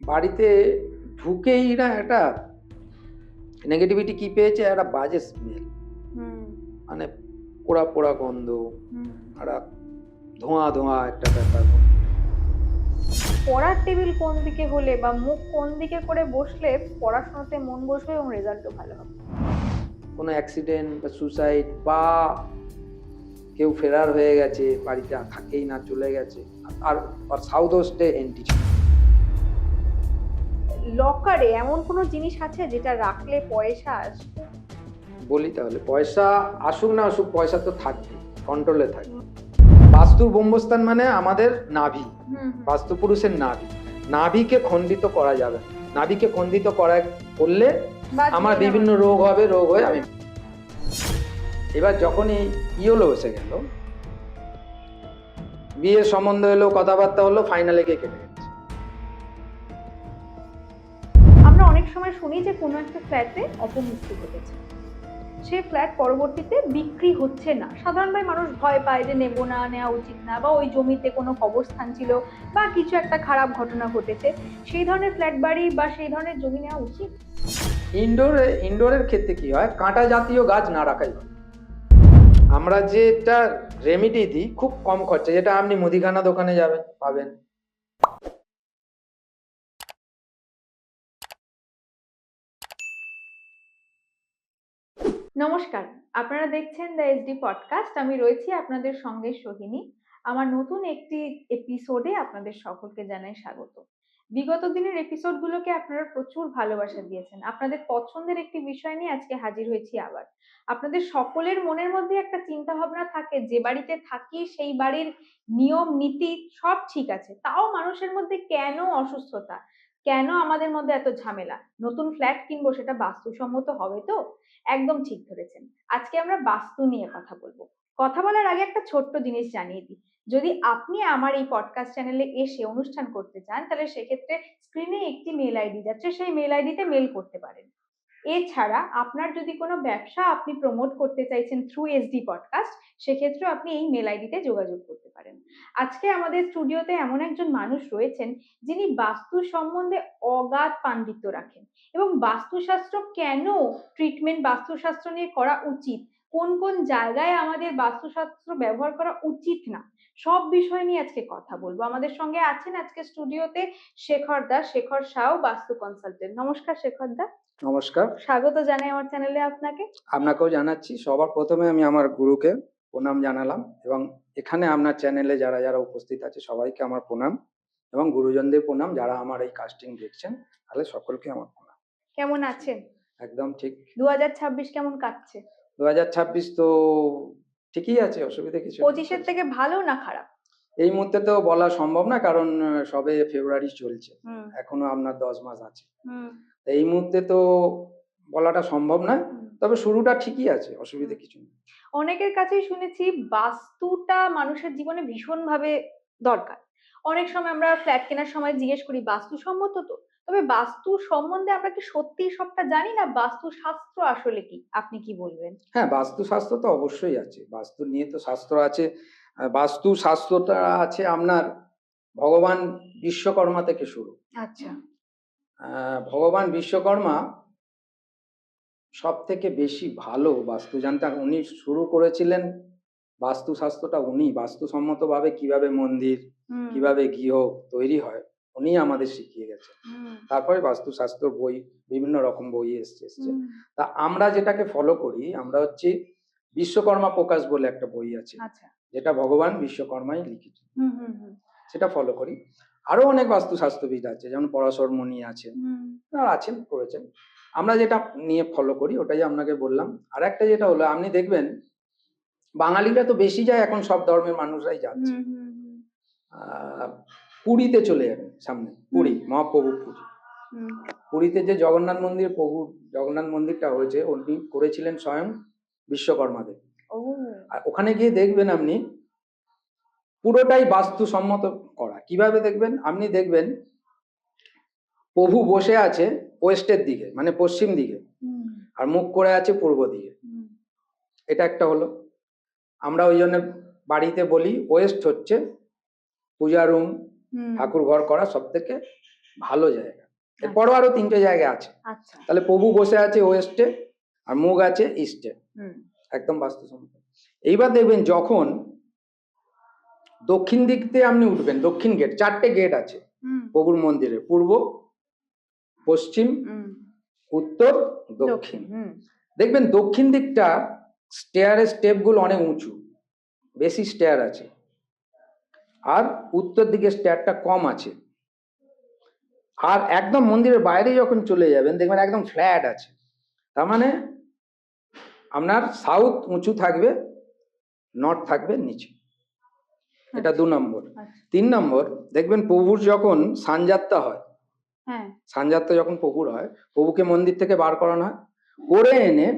বাড়িতে ঢুকেই না একটা নেগেটিভিটি কি পেয়েছে, একটা বাজে স্মেল, মানে পোড়া পোড়া গন্ধ, একটা ধোঁয়া ধোঁয়া একটা ব্যাপার। পড়ার টেবিল কোন দিকে হলে বা মুখ কোন দিকে করে বসলে পড়াশোনাতে মন বসবে এবং রেজাল্টও ভালো হবে? কোনো অ্যাক্সিডেন্ট বা সুসাইড বা কেউ ফেরার হয়ে গেছে, বাড়িতে থাকেই না, চলে গেছে, আর সাউথ ওয়েস্টে এন্টি। লকারে এমন কোনো জিনিস আছে যেটা রাখলে পয়সা আসবে? বলি তাহলে, পয়সা আসুক না আসুক, পয়সা তো থাকবে, কন্ট্রোলে থাকবে। বাস্তুর ব্রহ্মস্থান মানে আমাদের নাভি, বাস্তু পুরুষের নাভি। নাভিকে খণ্ডিত করা যাবে, নাভিকে খণ্ডিত করলে আমার বিভিন্ন রোগ হবে, রোগ হয়ে আমি। এবার যখন এই ইয়েলো এসে গেল, বিয়ের সম্বন্ধ এলো, কথাবার্তা হলো, ফাইনালে কে কেটে গেছে। আমরা অনেক সময় শুনি যে কোনো একটা ফ্ল্যাটে অপমৃত্যু ঘটেছে, সেই ফ্ল্যাট পরবর্তীতে বিক্রি হচ্ছে না। সাধারণভাবে মানুষ ভয় পায় যে নেবো না, নেওয়া উচিত না, বা ওই জমিতে কোনো কবরস্থান ছিল বা কিছু একটা খারাপ ঘটনা ঘটেছে, সেই ধরনের ফ্ল্যাট বাড়ি বা সেই ধরনের জমি নেওয়া উচিত? ইনডোরের ক্ষেত্রে কি হয়, কাঁটা জাতীয় গাছ না রাখাই ভালো। আমরা যেটা রেমিডি দিই খুব কম খরচা, যেটা আপনি মুদিখানা দোকানে যাবেন পাবেন। নমস্কার, আপনারা দেখছেন দ্য এসডি পডকাস্ট। আমি রয়েছি আপনাদের সঙ্গে সোহিনী। আমার নতুন একটি এপিসোডে আপনাদের সকলকে জানাই স্বাগত। বিগত দিনের এপিসোডগুলোকে আপনারা প্রচুর ভালোবাসা দিয়েছেন। আপনাদের পছন্দের একটি বিষয় নিয়ে আজকে হাজির হয়েছি আবার। আপনাদের সকলের মনের মধ্যে একটা চিন্তা ভাবনা থাকে, যে বাড়িতে থাকি সেই বাড়ির নিয়ম নীতি সব ঠিক আছে, তাও মানুষের মধ্যে কেন অসুস্থতা, কেন আমাদের মধ্যে এত ঝামেলা? নতুন ফ্ল্যাট কিনবো, সেটা বাস্তুসম্মত হবে তো? একদম ঠিক ধরেছেন। আজকে আমরা বাস্তু নিয়ে কথা বলবো। কথা বলার আগে একটা ছোট্ট জিনিস জানিয়ে দিই। যদি আপনি আমার এই পডকাস্ট চ্যানেলে এসে অনুষ্ঠান করতে চান, তাহলে সেক্ষেত্রে স্ক্রিনে একটি মেল আইডি যাচ্ছে, সেই মেল আইডিতে মেল করতে পারেন। এছাড়া আপনার যদি কোনো ব্যবসা আপনি প্রমোট করতে চাইছেন থ্রু এসডি পডকাস্ট, সেক্ষেত্রে আপনি এই মেল আইডিতে যোগাযোগ করতে পারেন। আজকে আমাদের স্টুডিওতে এমন একজন মানুষ রয়েছেন যিনি বাস্তু সম্বন্ধে অগাধ পাণ্ডিত্য রাখেন, এবং বাস্তুশাস্ত্র কেন, ট্রিটমেন্ট বাস্তুশাস্ত্র নিয়ে করা উচিত, কোন কোন জায়গায় আমাদের বাস্তুশাস্ত্র ব্যবহার করা উচিত না, সব বিষয় নিয়ে আজকে কথা বলবো। আমাদের সঙ্গে আছেন আজকে স্টুডিওতে শেখর দা, শেখর সাউ, বাস্তু কনসালটেন্ট। নমস্কার শেখর দা। নমস্কার, স্বাগত জানাই আমার চ্যানেলে আপনাকে। আপনাকেও জানাচ্ছি। সবার প্রথমে আমি আমার গুরুকে প্রণাম জানালাম, এবং এখানে আপনার চ্যানেলে যারা যারা উপস্থিত আছে সবাইকে আমার প্রণাম, এবং গুরুজনদের প্রণাম যারা আমার এই কাস্টিং দেখছেন, তাহলে সকলকে আমার প্রণাম। কেমন আছেন? একদম ঠিক। 2026 কেমন কাটছে? 2026 তো ঠিকই আছে, অসুবিধা কিছু নেই। 25-এর থেকে ভালো না খারাপ? এই মুহূর্তে তো বলা সম্ভব না, কারণ সবে ফেব্রুয়ারি চলছে, এখনো আপনার 10 মাস আছে। এই মুহূর্তে তো বলাটা সম্ভব না, তবে শুরুটা ঠিকই আছে, অসুবিধা কিছু নেই। অনেকের কাছেই শুনেছি বাস্তুটা মানুষের জীবনে ভীষণ ভাবে দরকার। অনেক সময় আমরা ফ্ল্যাট কেনার সময় জিজ্ঞেস করি বাস্তুসম্মত তো? তবে বাস্তু সম্বন্ধে আমরা কি সত্যি সবটা জানি না? বাস্তুশাস্ত্র আসলে কি, আপনি কি বলবেন? হ্যাঁ, বাস্তুশাস্ত্র তো অবশ্যই আছে, বাস্তু নিয়ে তো শাস্ত্র আছে। বাস্তু শাস্ত্রটা আছে আপনার ভগবান বিশ্বকর্মা থেকে শুরু। আচ্ছা। ভগবান বিশ্বকর্মা সব থেকে বেশি ভালো বাস্তু জানতেন, উনি শুরু করেছিলেন বাস্তুশাস্ত্রটা। উনি বাস্তুসম্মতভাবে কিভাবে মন্দির, কিভাবে গৃহ তৈরি হয়, উনি আমাদের শিখিয়ে গেছেন। তারপরে বাস্তুশাস্ত্র বই, বিভিন্ন রকম বই এসছে। তা আমরা যেটাকে ফলো করি, আমরা হচ্ছে বিশ্বকর্মা প্রকাশ বলে একটা বই আছে, যেটা ভগবান বিশ্বকর্মাই লিখেছেন, সেটা ফলো করি। আরো অনেক বাস্তুশাস্ত্রবিদ আছে, যেমন পরাশর মুনি আছেন, আছেন, করেছেন। আমরা যেটা নিয়ে ফলো করি ওটাই আপনাকে বললাম। আর একটা যেটা হলো, আপনি দেখবেন বাঙালিরা তো বেশি যায়, এখন সব ধর্মের মানুষরাই যাচ্ছে। পুরীতে চলে যাবেন, সামনে পুরী, মহাপ্রভু পুরী। পুরীতে যে জগন্নাথ মন্দির, প্রভু জগন্নাথ মন্দিরটা হয়েছে, উনি করেছিলেন স্বয়ং বিশ্বকর্মা দেব। আর ওখানে গিয়ে দেখবেন আপনি পুরোটাই বাস্তুসম্মত করা। কিভাবে দেখবেন? আপনি দেখবেন প্রভু বসে আছে ওয়েস্টের দিকে, মানে পশ্চিম দিকে, আর মুখ করে আছে পূর্ব দিকে। এটা একটা হলো। আমরা ওই জন্য বাড়িতে বলি ওয়েস্ট হচ্ছে পূজা রুম, ঠাকুর ঘর করা সব থেকে ভালো জায়গা। এরপরও আরো 3টে জায়গা আছে। আচ্ছা। তাহলে প্রভু বসে আছে ওয়েস্টে আর মুখ আছে ইস্টে, হুম। একদম বাস্তুসম্মত। এইবার দেখবেন যখন দক্ষিণ দিক দিয়ে আপনি উঠবেন, দক্ষিণ গেট, 4টে গেট আছে হুম। প্রভুর মন্দিরে, পূর্ব, পশ্চিম, হুম। উত্তর, দক্ষিণ। দক্ষিণ। হুম। দেখবেন দক্ষিণ দিকটা স্টেয়ারের স্টেপগুলো অনেক উঁচু, বেশি স্টেয়ার আছে, আর উত্তর দিকে স্টেয়ারটা কম আছে। আর একদম মন্দিরের বাইরে যখন চলে যাবেন দেখবেন একদম ফ্ল্যাট আছে। তার মানে আপনার সাউথ উঁচু থাকবে, নর্থ থাকবে নিচে। এটা 2 নম্বর। আচ্ছা। 3 নম্বর, দেখবেন প্রভুর যখন সানযাত্রা হয়, হ্যাঁ। সানযাত্রা যখন প্রভুর হয়, প্রভুকে মন্দির থেকে বার করানো হয়, করে এনে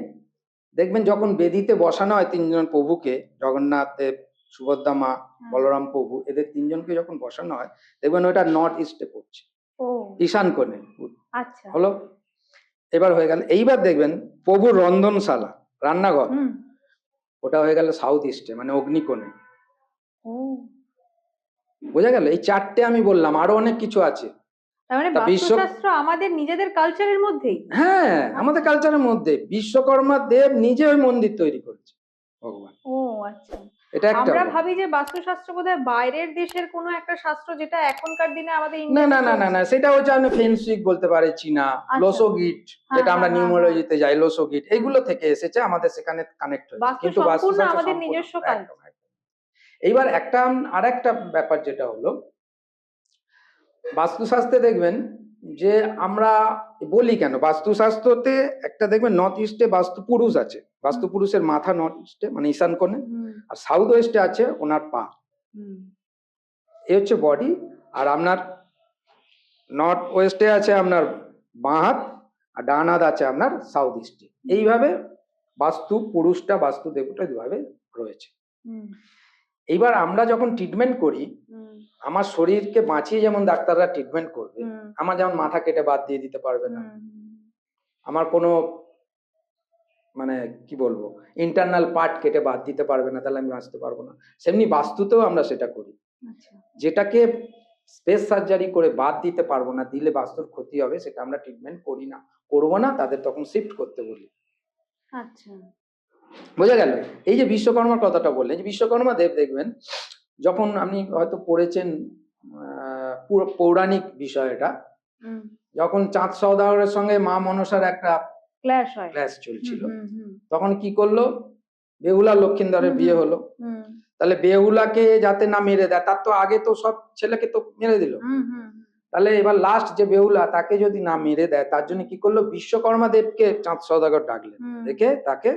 দেখবেন যখন বেদিতে বসানো হয় 3জন প্রভুকে, জগন্নাথ দেব, সুভদ্রা মা, বলরাম প্রভু, এদের 3জনকে যখন বসানো হয় দেখবেন ওটা নর্থ ইস্টে পড়ছে, ও ঈশান কোণে। আচ্ছা। হলো, এবার হয়ে গেল। এইবার দেখবেন প্রভুর রন্ধনশালা, রান্নাঘর, হুম। ওটা হয়ে গেল সাউথ ইস্টে, মানে অগ্নিকোণে। ও বোঝা গেল? এই 4টে আমি বললাম, আরো অনেক কিছু আছে। তার মানে তা বাস্তুশাস্ত্র আমাদের নিজেদের কালচারের মধ্যেই? হ্যাঁ, আমাদের কালচারের মধ্যে বিশ্বকর্মা দেব নিজে ওই মন্দির তৈরি করেছে, ভগবান। ও আচ্ছা। এটা একটা আমরা ব্যাপার। ভাবি যে বাস্তুশাস্ত্র বোধহয় বাইরের দেশের কোনো একটা শাস্ত্র, যেটা এখনকার দিনে আমাদের না ইন্ডিয়াতে না না না না, চলছে। সেটা হচ্ছে আপনি ফেন্সুইক বলতে পারে, চীনা, আচ্ছা। লোসোগিট, হ্যাঁ, যেটা আমরা হ্যাঁ, হ্যাঁ, নিউমোলজিতে যাই, লোসোগিট, হ্যাঁ। এগুলো থেকে এসেছে, আমাদের সেখানে কানেক্ট হয়েছে, বাস্তু কিন্তু সম্পূর্ণ বাস্তুশাস্ত্র আমাদের সম্পূর্ণ নিজস্ব কাজ। একদম একদম। এইবার আরেকটা ব্যাপার যেটা হলো, বাস্তুশাস্ত্রে দেখবেন যে আমরা বলি কেন বাস্তুশাস্ত্রতে, একটা দেখবেন নর্থ ইস্টে বাস্তু পুরুষ আছে, বাস্তু পুরুষের মাথা নর্থ ইস্টে মানে ঈশান কোণে, হুম। আর সাউথ ওয়েস্টে আছে ওনার পা, হুম। এই হচ্ছে বডি। আর আপনার নর্থ ওয়েস্টে আছে আপনার বাঁ হাত, আর ডান হাত আছে আপনার সাউথ ইস্টে। এইভাবে বাস্তু পুরুষটা, বাস্তু দেবতা দুভাবে রয়েছে। হুম। এইবার আমরা যখন ট্রিটমেন্ট করি, হুম। আমার শরীরকে বাঁচিয়ে যেমন ডাক্তাররা ট্রিটমেন্ট করবে, হুম। আমার যেমন মাথা কেটে বাদ দিয়ে দিতে পারবে না, হুম। আমার কোনো মানে কি বলবো ইন্টারনাল পার্ট কেটে বাদ দিতে পারবে না, তাহলে আমি বাঁচতে পারবো না। সেমনি বাস্তুতেও আমরা সেটা করি, আচ্ছা। যেটাকে স্পেস সার্জারি করে বাদ দিতে পারবো না, দিলে বাস্তুর ক্ষতি হবে, সেটা আমরা ট্রিটমেন্ট করি না, করবো না, তাদের তখন শিফট করতে বলি। আচ্ছা। বোঝা গেল? এই যে বিশ্বকর্মার কথাটা বললেন, যে বিশ্বকর্মা দেব দেখবেন, যখন আপনি হয়তো পড়েছেন পুরো পৌরাণিক বিষয় এটা, হুম। যখন চাঁদ সওদাগরের সঙ্গে মা মনসার একটা ক্ল্যাশ হয়। ক্ল্যাশ চলছিল, হুম। হুম। তখন কি করলো, বেহুলা লক্ষিন্দরের বিয়ে হলো, হুম। তাহলে বেহুলাকে যাতে না মেরে দেয়, তার তো আগে তো সব ছেলেকে তো মেরে দিল, হুম। হুম। তাহলে এবার লাস্ট যে বেহুলা, তাকে যদি না মেরে দেয়, তার জন্য কি করলো, বিশ্বকর্মা দেবকে চাঁদ সওদাগর ডাকলেন, দেখে তাকে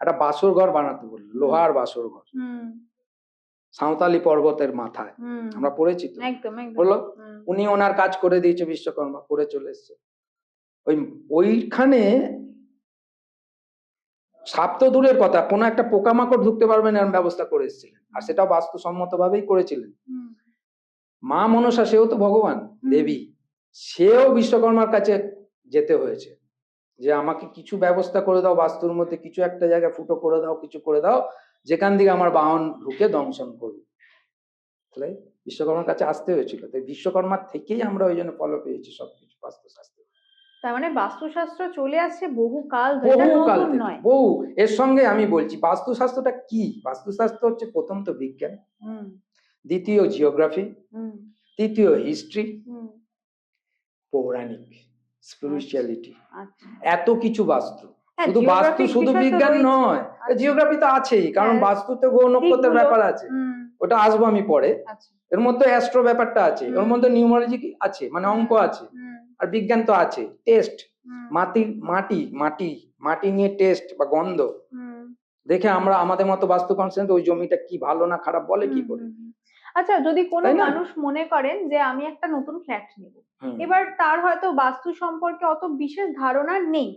একটা বাসর ঘর বানাতে বললো, লোহার বাসর ঘর, হুম। সাঁওতালি পর্বতের মাথায়, হুম। আমরা পড়েছি তো, একদম একদম। বললো উনি ওনার কাজ করে দিয়েছে, বিশ্বকর্মা করে চলে এসছে। ওইখানে সাপ তো দূরের কথা, কোনো একটা পোকামাকড় ঢুকতে পারবে না এরকম ব্যবস্থা করে এসেছিলেন, আর সেটাও বাস্তুসম্মত ভাবেই করেছিলেন। হুম। মা মনসা, সেও তো ভগবান, দেবী, সেও বিশ্বকর্মার কাছে যেতে হয়েছে, যে আমাকে কিছু ব্যবস্থা করে দাও, বাস্তুর মধ্যে কিছু একটা জায়গা ফুটো করে দাও, কিছু করে দাও, যেখান থেকে আমার বাহন ঢুকে দংশন করবে। তাহলে বিশ্বকর্মার কাছে আসতে হয়েছিল, তাই বিশ্বকর্মার থেকেই আমরা ওই জন্য ফলো পেয়েছি সবকিছু বাস্তুশাস্ত্র। তার মানে বাস্তুশাস্ত্র চলে আসছে বহু কাল ধরে, এটা বহু কাল নতুন থেকে, নয়। বহু। এর সঙ্গে আমি বলছি বাস্তুশাস্ত্রটা কি, বাস্তুশাস্ত্র হচ্ছে প্রথম তো বিজ্ঞান, হুম। দ্বিতীয় জিওগ্রাফি, হুম। তৃতীয় হিস্ট্রি, হুম। পৌরাণিক, স্পিরিচুয়ালিটি, আচ্ছা। এত কিছু বাস্তু। হ্যাঁ, শুধু বাস্তু, geographic শুধু বিষয় তো বিজ্ঞান রয়েছে। নয়, আচ্ছা। জিওগ্রাফি তো আছেই, কারণ হ্যাঁ, বাস্তুতে গ্রহ নক্ষত্রের দিকগুলো। ব্যাপার আছে, হুম। ওটা আসবো আমি পরে। আচ্ছা। এর মধ্যে অ্যাস্ট্রো ব্যাপারটা আছে, এর মধ্যে নিউমারোলজি আছে, মানে অঙ্ক আছে, আর বিজ্ঞান তো আছে, টেস্ট, মাটি নিয়ে টেস্ট বা গন্ধ দেখে আমরা আমাদের মতো বাস্তু কনসেন্ট ওই জমিটা কি ভালো না খারাপ বলে কি করে। আচ্ছা, যদি কোনো তাই না? মানুষ মনে করেন যে আমি একটা নতুন ফ্ল্যাট নেব, হুম। এবার তার হয়তো বাস্তু সম্পর্কে অত বিশেষ ধারণা নেই,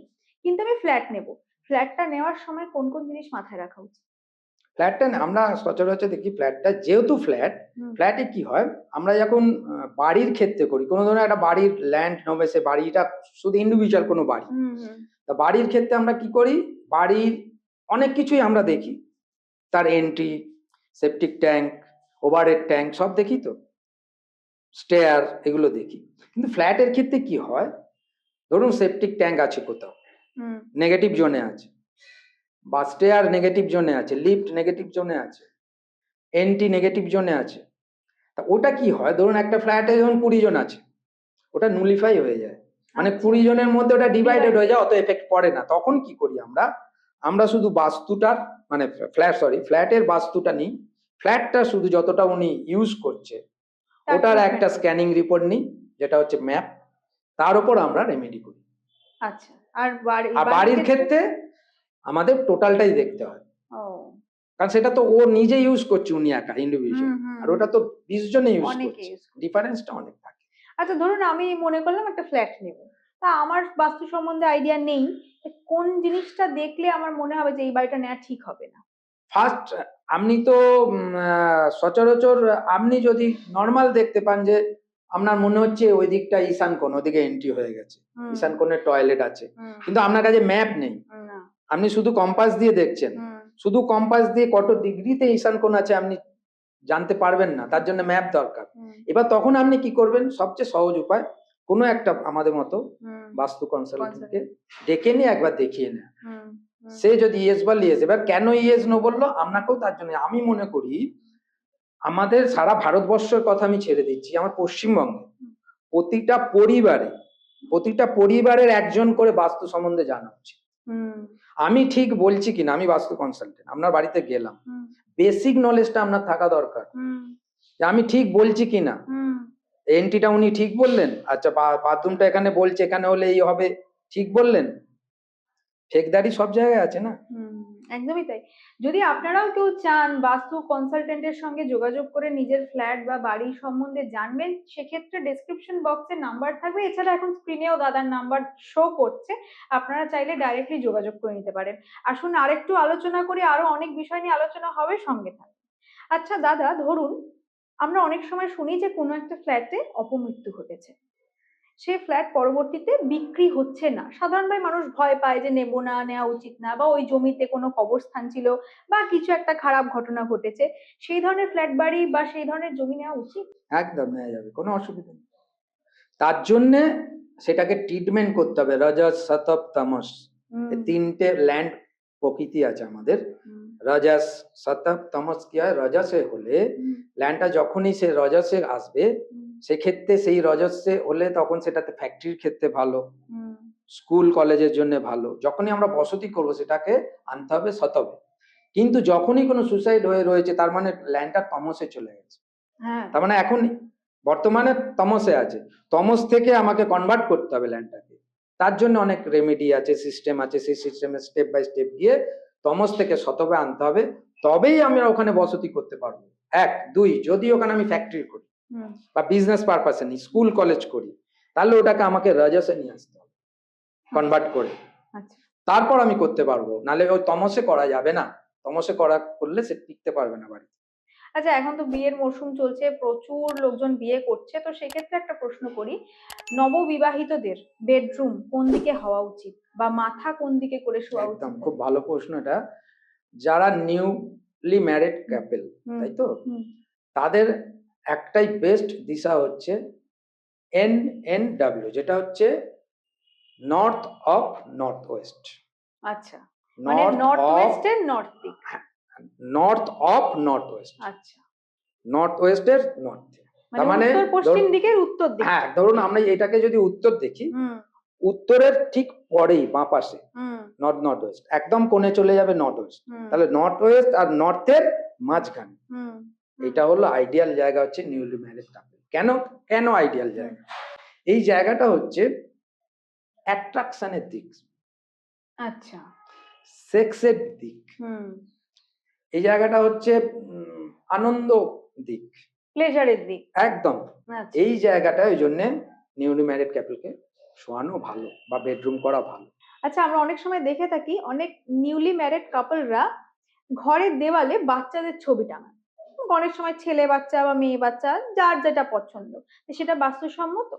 কিন্তু আমি ফ্ল্যাট নেব, ফ্ল্যাটটা নেওয়ার সময় কোন কোন জিনিস মাথায় রাখা উচিত? ফ্ল্যাটটা আমরা সচরাচর দেখি, ফ্ল্যাটটা যেহেতু ফ্ল্যাটে কি হয়, আমরা যখন বাড়ির ক্ষেত্রে করি, কোনো ধরনের একটা বাড়ির ল্যান্ড নেবে, সে বাড়িটা শুধু ইন্ডিভিজুয়াল কোনো বাড়ি, তা বাড়ির ক্ষেত্রে আমরা কি করি, বাড়ির অনেক কিছুই আমরা দেখি, তার entry, septic tank, overhead tank সব দেখি তো, স্টেয়ার এগুলো দেখি। কিন্তু ফ্ল্যাটের ক্ষেত্রে কি হয়, ধরুন সেপটিক ট্যাঙ্ক আছে কোথাও, হুম নেগেটিভ জোনে আছে, বা স্টেয়ার নেগেটিভ জোনে আছে, লিফট নেগেটিভ জোনে আছে, এনটি নেগেটিভ জোনে আছে। তা ওটা কি হয়, ধরুন একটা ফ্ল্যাটে যখন 20 জন আছে, ওটা নুলিফাই হয়ে যায়, মানে আচ্ছা। 20 জনের মধ্যে ওটা ডিভাইডেড Divided. হয়ে যায়, অত এফেক্ট পড়ে না। তখন কি করি আমরা, আমরা শুধু বাস্তুটার মানে ফ্ল্যাটের বাস্তুটা নিই, ফ্ল্যাটটা শুধু যতটা উনি ইউজ করছে তার ওটার treatment একটা করি। স্ক্যানিং রিপোর্ট নিই, যেটা হচ্ছে ম্যাপ, তার উপর আমরা রেমেডি করি। আচ্ছা। আর আর বাড়ির ক্ষেত্রে আমাদের টোটালটাই দেখতে হয়, ও কারণ সেটা তো ও নিজে ইউজ করছে, উনি একা ইন্ডিভিজুয়াল, আর ওটা তো 20 জনে ইউজ অনেকে করছে, ইউজ করে। ডিফারেন্সটা অনেক থাকে। আচ্ছা ধরুন আমি মনে করলাম একটা ফ্ল্যাট নেব, তা আমার বাস্তু সম্বন্ধে আইডিয়া নেই, তো কোন জিনিসটা দেখলে আমার মনে হবে যে এই বাড়িটা নেওয়া ঠিক হবে না? ফার্স্ট আপনি তো সচরাচর আপনি যদি নর্মাল দেখতে পান যে আপনার মনে হচ্ছে ওই দিকটা ঈশান কোণ, ওদিকে এন্ট্রি হয়ে গেছে, হুম ঈশান কোণের টয়লেট আছে, হুম কিন্তু আপনার কাছে ম্যাপ নেই, না আপনি শুধু কম্পাস দিয়ে দেখছেন, হুম শুধু কম্পাস দিয়ে কত ডিগ্রিতে ঈশান কোণ আছে আপনি জানতে পারবেন না, তার জন্য ম্যাপ দরকার। হুম এবার তখন আপনি কি করবেন, সবচেয়ে সহজ উপায়, কোনো একটা আমাদের মতো হুম বাস্তু কনসালটেন্টকে consultant, ডেকে নিয়ে একবার দেখিয়ে নেয়। হুম হুম সে যদি ইয়েস বা ইয়েস, এবার কেন ইয়েস নো বললো আপনাকেও তার জন্য, আমি মনে করি আমাদের সারা ভারতবর্ষের কথা আমি ছেড়ে দিচ্ছি, আমার পশ্চিমবঙ্গে প্রতিটা পরিবারে, প্রতিটা পরিবারের একজন করে বাস্তু সম্বন্ধে জানা উচিত। হুম আমি ঠিক বলছি কিনা, আমি বাস্তু কনসালটেন্ট, আপনার বাড়িতে গেলাম, হুম বেসিক নলেজটা আপনার থাকা দরকার, হুম যে আমি ঠিক বলছি কিনা, হুম এন্ট্রিটা উনি ঠিক বললেন, আচ্ছা বাথরুমটা এখানে বলছে এখানে হলে এই হবে, ঠিক বললেন, ঠেকদারি সব জায়গায় আছে না। হুম, একদমই তাই। যদি আপনারাও কেউ চান বাস্তু কনসালটেন্টের সঙ্গে যোগাযোগ করে নিজের ফ্ল্যাট বা বাড়ি সম্বন্ধে জানবেন, সেক্ষেত্রে ডেসক্রিপশন বক্সে নাম্বার থাকবে, এছাড়া এখন স্ক্রিনেও দাদার নাম্বার শো করছে, আপনারা চাইলে ডাইরেক্টলি যোগাযোগ করে নিতে পারেন। আসুন আরেকটু আলোচনা করি, আরো অনেক বিষয় নিয়ে আলোচনা হবে, সঙ্গে থাকুন। আচ্ছা দাদা, ধরুন আমরা অনেক সময় শুনি যে কোনো একটা ফ্ল্যাটে অপমৃত্যু ঘটেছে, সেই ফ্ল্যাট পরবর্তীতে বিক্রি হচ্ছে না, সাধারণভাবে মানুষ ভয় পায় যে নেব না, নেওয়া উচিত না, বা ওই জমিতে কোনো কবরস্থান ছিল বা কিছু একটা খারাপ ঘটনা ঘটেছে, সেই ধরনের ফ্ল্যাট বাড়ি বা সেই ধরনের জমি নেওয়া উচিত? একদম নেওয়া যাবে, কোনো অসুবিধা নেই। তার জন্যে সেটাকে ট্রিটমেন্ট করতে হবে, রজস সতপ তামস, এই তিনটে ল্যান্ড প্রকৃতি আছে আমাদের। রজস সতপ তামস কি হয়, রজসে হলে ল্যান্ডটা যখনই সে রজসে আসবে, সেক্ষেত্রে সেই রজসে হলে তখন সেটাতে ফ্যাক্টরির ক্ষেত্রে ভালো, স্কুল কলেজের জন্য ভালো, যখনই আমরা বসতি করব সেটাকে আনতে হবে সতবে। কিন্তু যখনই কোনো সুসাইড হয়ে রয়েছে, তার মানে ল্যান্ডটা তমসে চলে গেছে, হ্যাঁ তার মানে এখন বর্তমানে তমসে আছে, তমস থেকে আমাকে কনভার্ট করতে হবে ল্যান্ডটাকে। তার জন্য অনেক রেমেডি আছে, সিস্টেম আছে, সেই সিস্টেমে স্টেপ বাই স্টেপ গিয়ে তমস থেকে শতবে আনতে হবে, তবেই আমরা ওখানে বসতি করতে পারবো। এক দুই, যদি ওখানে আমি ফ্যাক্টরি করি বা বিজনেস পারপাসে নিই, স্কুল কলেজ করি, তাহলে ওটাকে আমাকে রজসে নিয়ে আসতে হবে কনভার্ট করে, আচ্ছা তারপর আমি করতে পারবো, নাহলে ওই তমসে করা যাবে না, তমসে করলে সে টিকতে পারবে না বাড়ি। আচ্ছা, এখন তো বিয়ের মরশুম চলছে, প্রচুর লোকজন বিয়ে করছে, তো সেক্ষেত্রে একটা প্রশ্ন করি, নববিবাহিতদের বেডরুম কোন দিকে হওয়া উচিত বা মাথা কোন দিকে করে শোয়া একদম উচিত? খুব ভালো প্রশ্ন এটা। যারা নিউলি ম্যারিড কাপল, তাই তো, তাদের একটাই বেস্ট দিশা হচ্ছে NNW, যেটা হচ্ছে নর্থ অফ নর্থ ওয়েস্ট। আচ্ছা, মানে নর্থ ওয়েস্টের নর্থ দিক। নর্থ অফ নর্থ ওয়েস্ট, আচ্ছা, নর্থ ওয়েস্টের নর্থ, তার মানে উত্তর পশ্চিম দিকের উত্তর দিক। হ্যাঁ, ধরুন আমরা এটাকে যদি উত্তর দেখি, উত্তরের ঠিক পরেই বাঁ পাশে নর্থ নর্থ ওয়েস্ট, একদম কোণে চলে যাবে নর্থ ওয়েস্ট, তাহলে নর্থ ওয়েস্ট আর নর্থের মাঝখানে এটা হলো আইডিয়াল জায়গা, হচ্ছে নিউলি ম্যারিড কাপল। কেন কেন আইডিয়াল জায়গা, এই জায়গাটা হচ্ছে অ্যাট্রাকশনের দিক, আচ্ছা, সেক্সের দিক, এই জায়গাটা হচ্ছে আনন্দ দিক, প্লেজারের দিক, একদম। আচ্ছা। এই জায়গাটা ওই জন্য নিউলি ম্যারিড কাপলকে শোয়ানো ভালো বা বেডরুম করা ভালো। আচ্ছা, আমরা অনেক সময় দেখে থাকি অনেক নিউলি ম্যারিড কাপলরা ঘরের দেওয়ালে বাচ্চাদের ছবি টাঙান, অনেক সময় ছেলে বাচ্চা বা মেয়ে বাচ্চা, যার যেটা পছন্দ, সেটা বাস্তুসম্মত?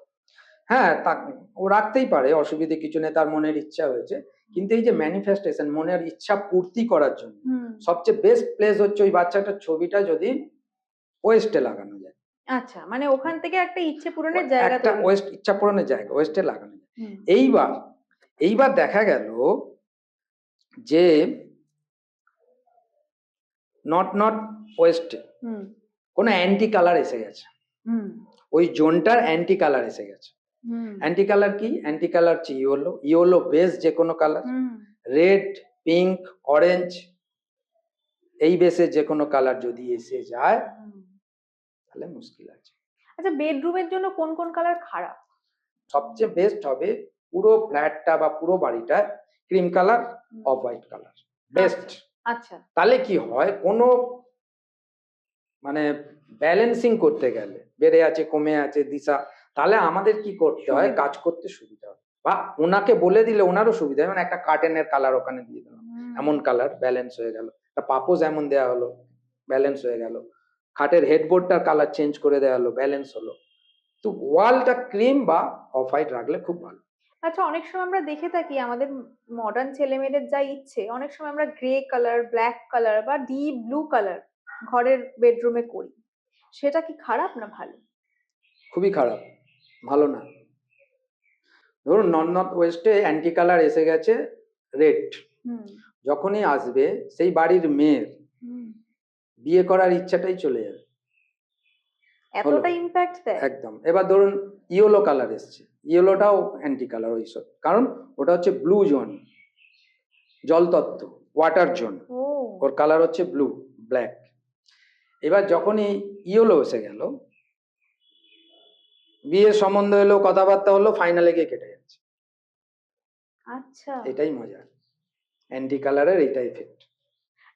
হ্যাঁ, তা ও রাখতেই পারে, অসুবিধে কিছু নেই, তার মনের ইচ্ছা হয়েছে। কিন্তু এই যে ম্যানিফেস্টেশন, মনের ইচ্ছা পূর্তি করার জন্য সবচেয়ে বেস্ট প্লেস হচ্ছে ওই বাচ্চাটার ছবিটা যদি ওয়েস্টে লাগানো যায়, আচ্ছা, মানে ওখান থেকে একটা ইচ্ছে পূরণের জায়গা একটা তৈরি হয়। ওয়েস্ট ইচ্ছা পূরণের জায়গা, ওয়েস্টে লাগানো যায়। হুম এইবার এইবার দেখা গেল যে নট ওয়েস্টে হুম কোনো অ্যান্টি কালার এসে গেছে, হুম ওই জোনটার অ্যান্টি কালার এসে গেছে। হুম অ্যান্টি কালার কি? অ্যান্টি কালার হচ্ছে ইয়েলো, ইয়েলো বেস যে কোনো কালার, হুম রেড, পিঙ্ক, অরেঞ্জ, এই বেসে যে কোনো কালার যদি এসে যায় হুম। তাহলে মুশকিল আছে। আচ্ছা, বেডরুমের জন্য কোন কোন কালার খারাপ? সবচেয়ে বেস্ট হবে পুরো ফ্ল্যাটটা বা পুরো বাড়িটা cream colour, off white colour best. আচ্ছা তাহলে কি হয়, কোনো মানে ব্যালেন্সিং করতে গেলে বেড়ে আছে কমে আছে দিশা, তাহলে আমাদের কি করতে হয়, সুবিধা। কাজ করতে সুবিধা হয়, বা ওনাকে বলে দিলে ওনারও সুবিধা হয়। মানে একটা কার্টেনের কালার ওখানে দিয়ে দিলাম, হুম এমন কালার ব্যালেন্স হয়ে গেল, একটা পাপোজ এমন দেওয়া হলো, ব্যালেন্স হয়ে গেল, খাটের হেডবোর্ডটার কালার চেঞ্জ করে দেওয়া হলো, ব্যালেন্স হলো। তো ওয়ালটা ক্রিম বা অফ হোয়াইট রাখলে খুব ভালো। আচ্ছা, অনেক সময় আমরা দেখে থাকি আমাদের মডার্ন ছেলে মেয়েদের যা ইচ্ছে, অনেক সময় আমরা গ্রে কালার, ব্ল্যাক কালার বা ডিপ ব্লু কালার ঘরের বেডরুমে করি। সেটা কি খারাপ না ভালো? খুবই খারাপ, ভালো না। ধরুন নর্থ ওয়েস্টে অ্যান্টি কালার এসে গেছে রেড, হুম যখনই আসবে সেই বাড়ির মেয়ের হুম। বিয়ে করার ইচ্ছাটাই চলে যাবে। হলো, এতটা ইম্প্যাক্ট দেয়? একদম। এবার ধরুন ইয়েলো কালার এসছে, ইয়েলোটাও অ্যান্টি কালার ওইসব, কারণ ওটা হচ্ছে ব্লু জোন, জল তত্ত্ব, ওয়াটার জোন, ও ওর কালার হচ্ছে ব্লু, ব্ল্যাক। এবার যখনই ইয়েলো এসে গেল, বিয়ের সম্বন্ধ হলো, কথাবার্তা হলো, ফাইনালে গিয়ে কেটে যাচ্ছে। আচ্ছা। এটাই মজা, অ্যান্টি কালারের এইটা ইফেক্ট।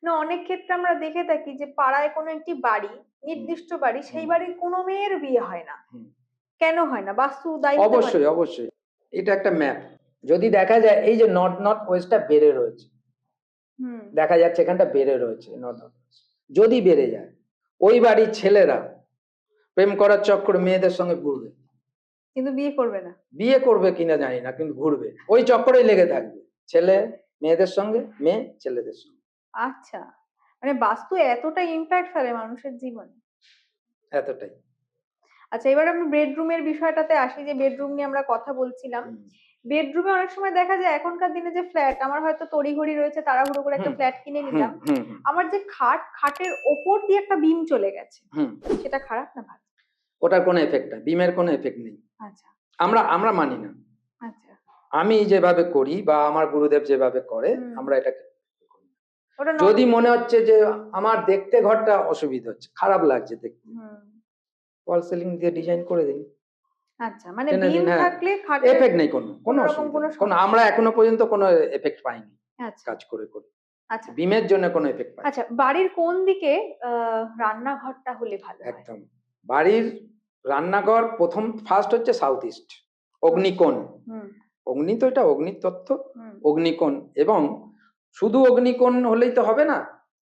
না, অনেক ক্ষেত্রে আমরা দেখে থাকি যে পাড়ায় কোনো একটি বাড়ি, নির্দিষ্ট বাড়ি, সেই বাড়ির কোনো মেয়ের বিয়ে হয় না। কেন হয় না? বাস্তু দায়ী হতে পারে? অবশ্যই অবশ্যই, এটা একটা ম্যাপ। যদি দেখা যায় এই যে নর্থ ওয়েস্টটা বেড়ে রয়েছে, হুম দেখা যাচ্ছে এখানটা বেড়ে রয়েছে নর্থ ওয়েস্ট, যদি বেড়ে যায় ওই বাড়ির ছেলেরা প্রেম করার চক্করে মেয়েদের সঙ্গে ঘুরবে, কিন্তু বিয়ে করবে না। বিয়ে করবে কিনা জানি না, কিন্তু ঘুরবে, ওই চক্করেই লেগে থাকবে, ছেলে মেয়েদের সঙ্গে, মেয়ে ছেলেদের সঙ্গে। আচ্ছা, মানে বাস্তু এতটা ইম্প্যাক্ট ফেলে মানুষের জীবনে। এতটাই। আচ্ছা, এবার আমি বেডরুমের বিষয়টাতে আসি, যে বেডরুম নিয়ে আমরা কথা বলছিলাম। হুম বেডরুমে অনেক সময় দেখা যায় এখনকার দিনে যে ফ্ল্যাট, আমার হয়তো তড়িঘড়ি রয়েছে, তাড়াহুড়ো করে একটা হুম ফ্ল্যাট কিনে হুম নিলাম, হুম হুম আমার যে খাটের ওপর দিয়ে একটা বিম চলে গেছে, হুম। সেটা খারাপ না ভালো? ওটার কোনো এফেক্ট নাই, বিমের কোনো এফেক্ট নেই। আচ্ছা আমরা আমরা মানি না। আচ্ছা। আমি যেভাবে করি বা আমার গুরুদেব যেভাবে করে, হুম। আমরা এটাকে করি না। ওটা যদি মনে হচ্ছে যে আমার দেখতে ঘরটা অসুবিধা হচ্ছে, খারাপ লাগছে দেখতে, হুম। ফল সিলিং দিয়ে ডিজাইন করে দিন, আচ্ছা, মানে টেনে বিম দিন, হ্যাঁ, থাকলে খাটের এফেক্ট নেই, কোনো কোনো কোনো রকম অসুবিধা কোনো নেই, কোনো, সমস্যা আমরা নেই। এখনো পর্যন্ত কোনো এফেক্ট পাইনি আচ্ছা কাজ করে করে। আচ্ছা বিমের জন্য কোনো এফেক্ট পাই আচ্ছা। বাড়ির কোন দিকে রান্নাঘরটা হলে ভালো হয়? একদম। বাড়ির রান্নাঘর প্রথম ফার্স্ট হচ্ছে সাউথ ইস্ট, অগ্নিকোণ। হুম অগ্নি তো এটা অগ্নির তত্ত্ব, হুম অগ্নিকোণ। এবং শুধু অগ্নিকোণ হলেই তো হবে না,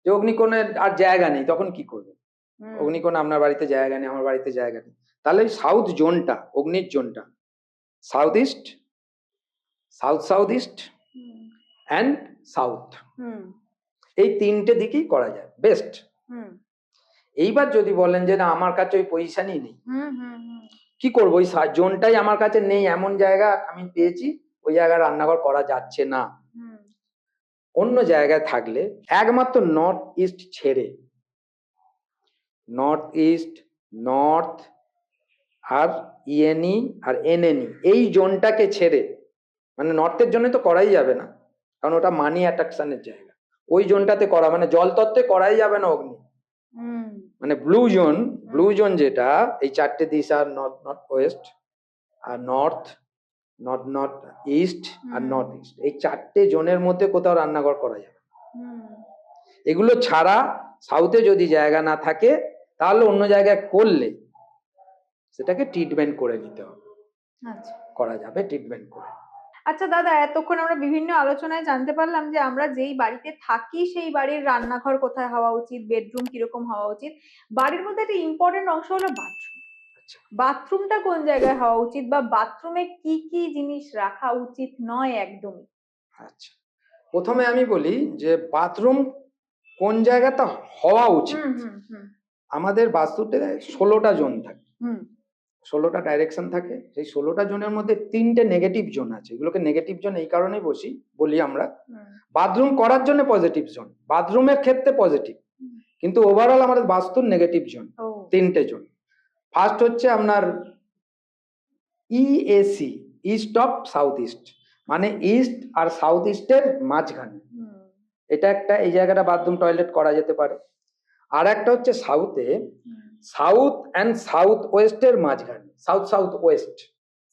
যে অগ্নিকোণের আর জায়গা নেই তখন কি করবে, হুম অগ্নিকোণ আপনার বাড়িতে জায়গা নেই, আমার বাড়িতে জায়গা নেই, তাহলে ওই সাউথ জোনটা, অগ্নির জোনটা, সাউথ ইস্ট, সাউথ ইস্ট হুম অ্যান্ড সাউথ, হুম এই তিনটে দিকেই করা যায় বেস্ট। হুম এইবার যদি বলেন যে না আমার কাছে ওই পজিশনই নেই, হুম হুম হুম কি করবো, ওই জোনটাই আমার কাছে নেই, এমন জায়গা আমি পেয়েছি ওই জায়গায় রান্নাঘর করা যাচ্ছে না, হুম অন্য জায়গায় থাকলে একমাত্র নর্থ ইস্ট ছেড়ে, নর্থ ইস্ট, নর্থ আর ইএনই আর এনএনই, এই জোনটাকে ছেড়ে, মানে নর্থের জন্য তো করাই যাবে না, কারণ ওটা মানি অ্যাট্রাকশনের জায়গা, ওই জোনটাতে করা মানে জলতত্ত্বে করাই যাবে না অগ্নি, হুম মানে ব্লু জোন যেটা, এই চারটে দিশা, নর্থ ওয়েস্ট আর নর্থ, নর্থ ইস্ট আর হুম নর্থ ইস্ট, এই চারটে জোনের মধ্যে কোথাও রান্নাঘর করা যাবে না। হুম। এগুলো ছাড়া সাউথে যদি জায়গা না থাকে, তাহলে অন্য জায়গায় করলে সেটাকে ট্রিটমেন্ট করে নিতে হবে, আচ্ছা করা যাবে ট্রিটমেন্ট করে। আচ্ছা দাদা, এতক্ষণ আমরা বিভিন্ন আলোচনায় জানতে পারলাম যে আমরা যেই বাড়িতে থাকি সেই বাড়ির রান্নাঘর কোথায় হওয়া উচিত, বেডরুম কিরকম হওয়া উচিত। বাড়ির মধ্যে একটা ইম্পর্টেন্ট অংশ হলো বাথরুম। আচ্ছা বাথরুমটা কোন জায়গায় হওয়া উচিত, বা বাথরুমে কি কি জিনিস রাখা উচিত নয় একদমই? আচ্ছা, প্রথমে আমি বলি যে বাথরুম কোন জায়গাটা হওয়া উচিত, হুম হুম হুম আমাদের বাস্তুতে 16টা জোন থাকে, হুম 16টা ডাইরেকশন থাকে। সেই 16টা জোনের মধ্যে 3টে নেগেটিভ জোন আছে। এগুলোকে নেগেটিভ জোন এই কারণেই বলি আমরা, হুম বাথরুম করার জন্য পজিটিভ জোন, বাথরুমের ক্ষেত্রে পজিটিভ, হুম। কিন্তু ওভারঅল আমাদের বাস্তুর নেগেটিভ জোন ও 3টে জোন। ফার্স্ট হচ্ছে আপনার EAC, east of south east, মানে ইস্ট আর সাউথ ইস্টের মাঝখানে। হুম এটা একটা, এই জায়গাটা বাথরুম টয়লেট করা যেতে পারে। আর একটা হচ্ছে সাউথে, সাউথ অ্যান্ড সাউথ ওয়েস্টের মাঝখানে, সাউথ সাউথ ওয়েস্ট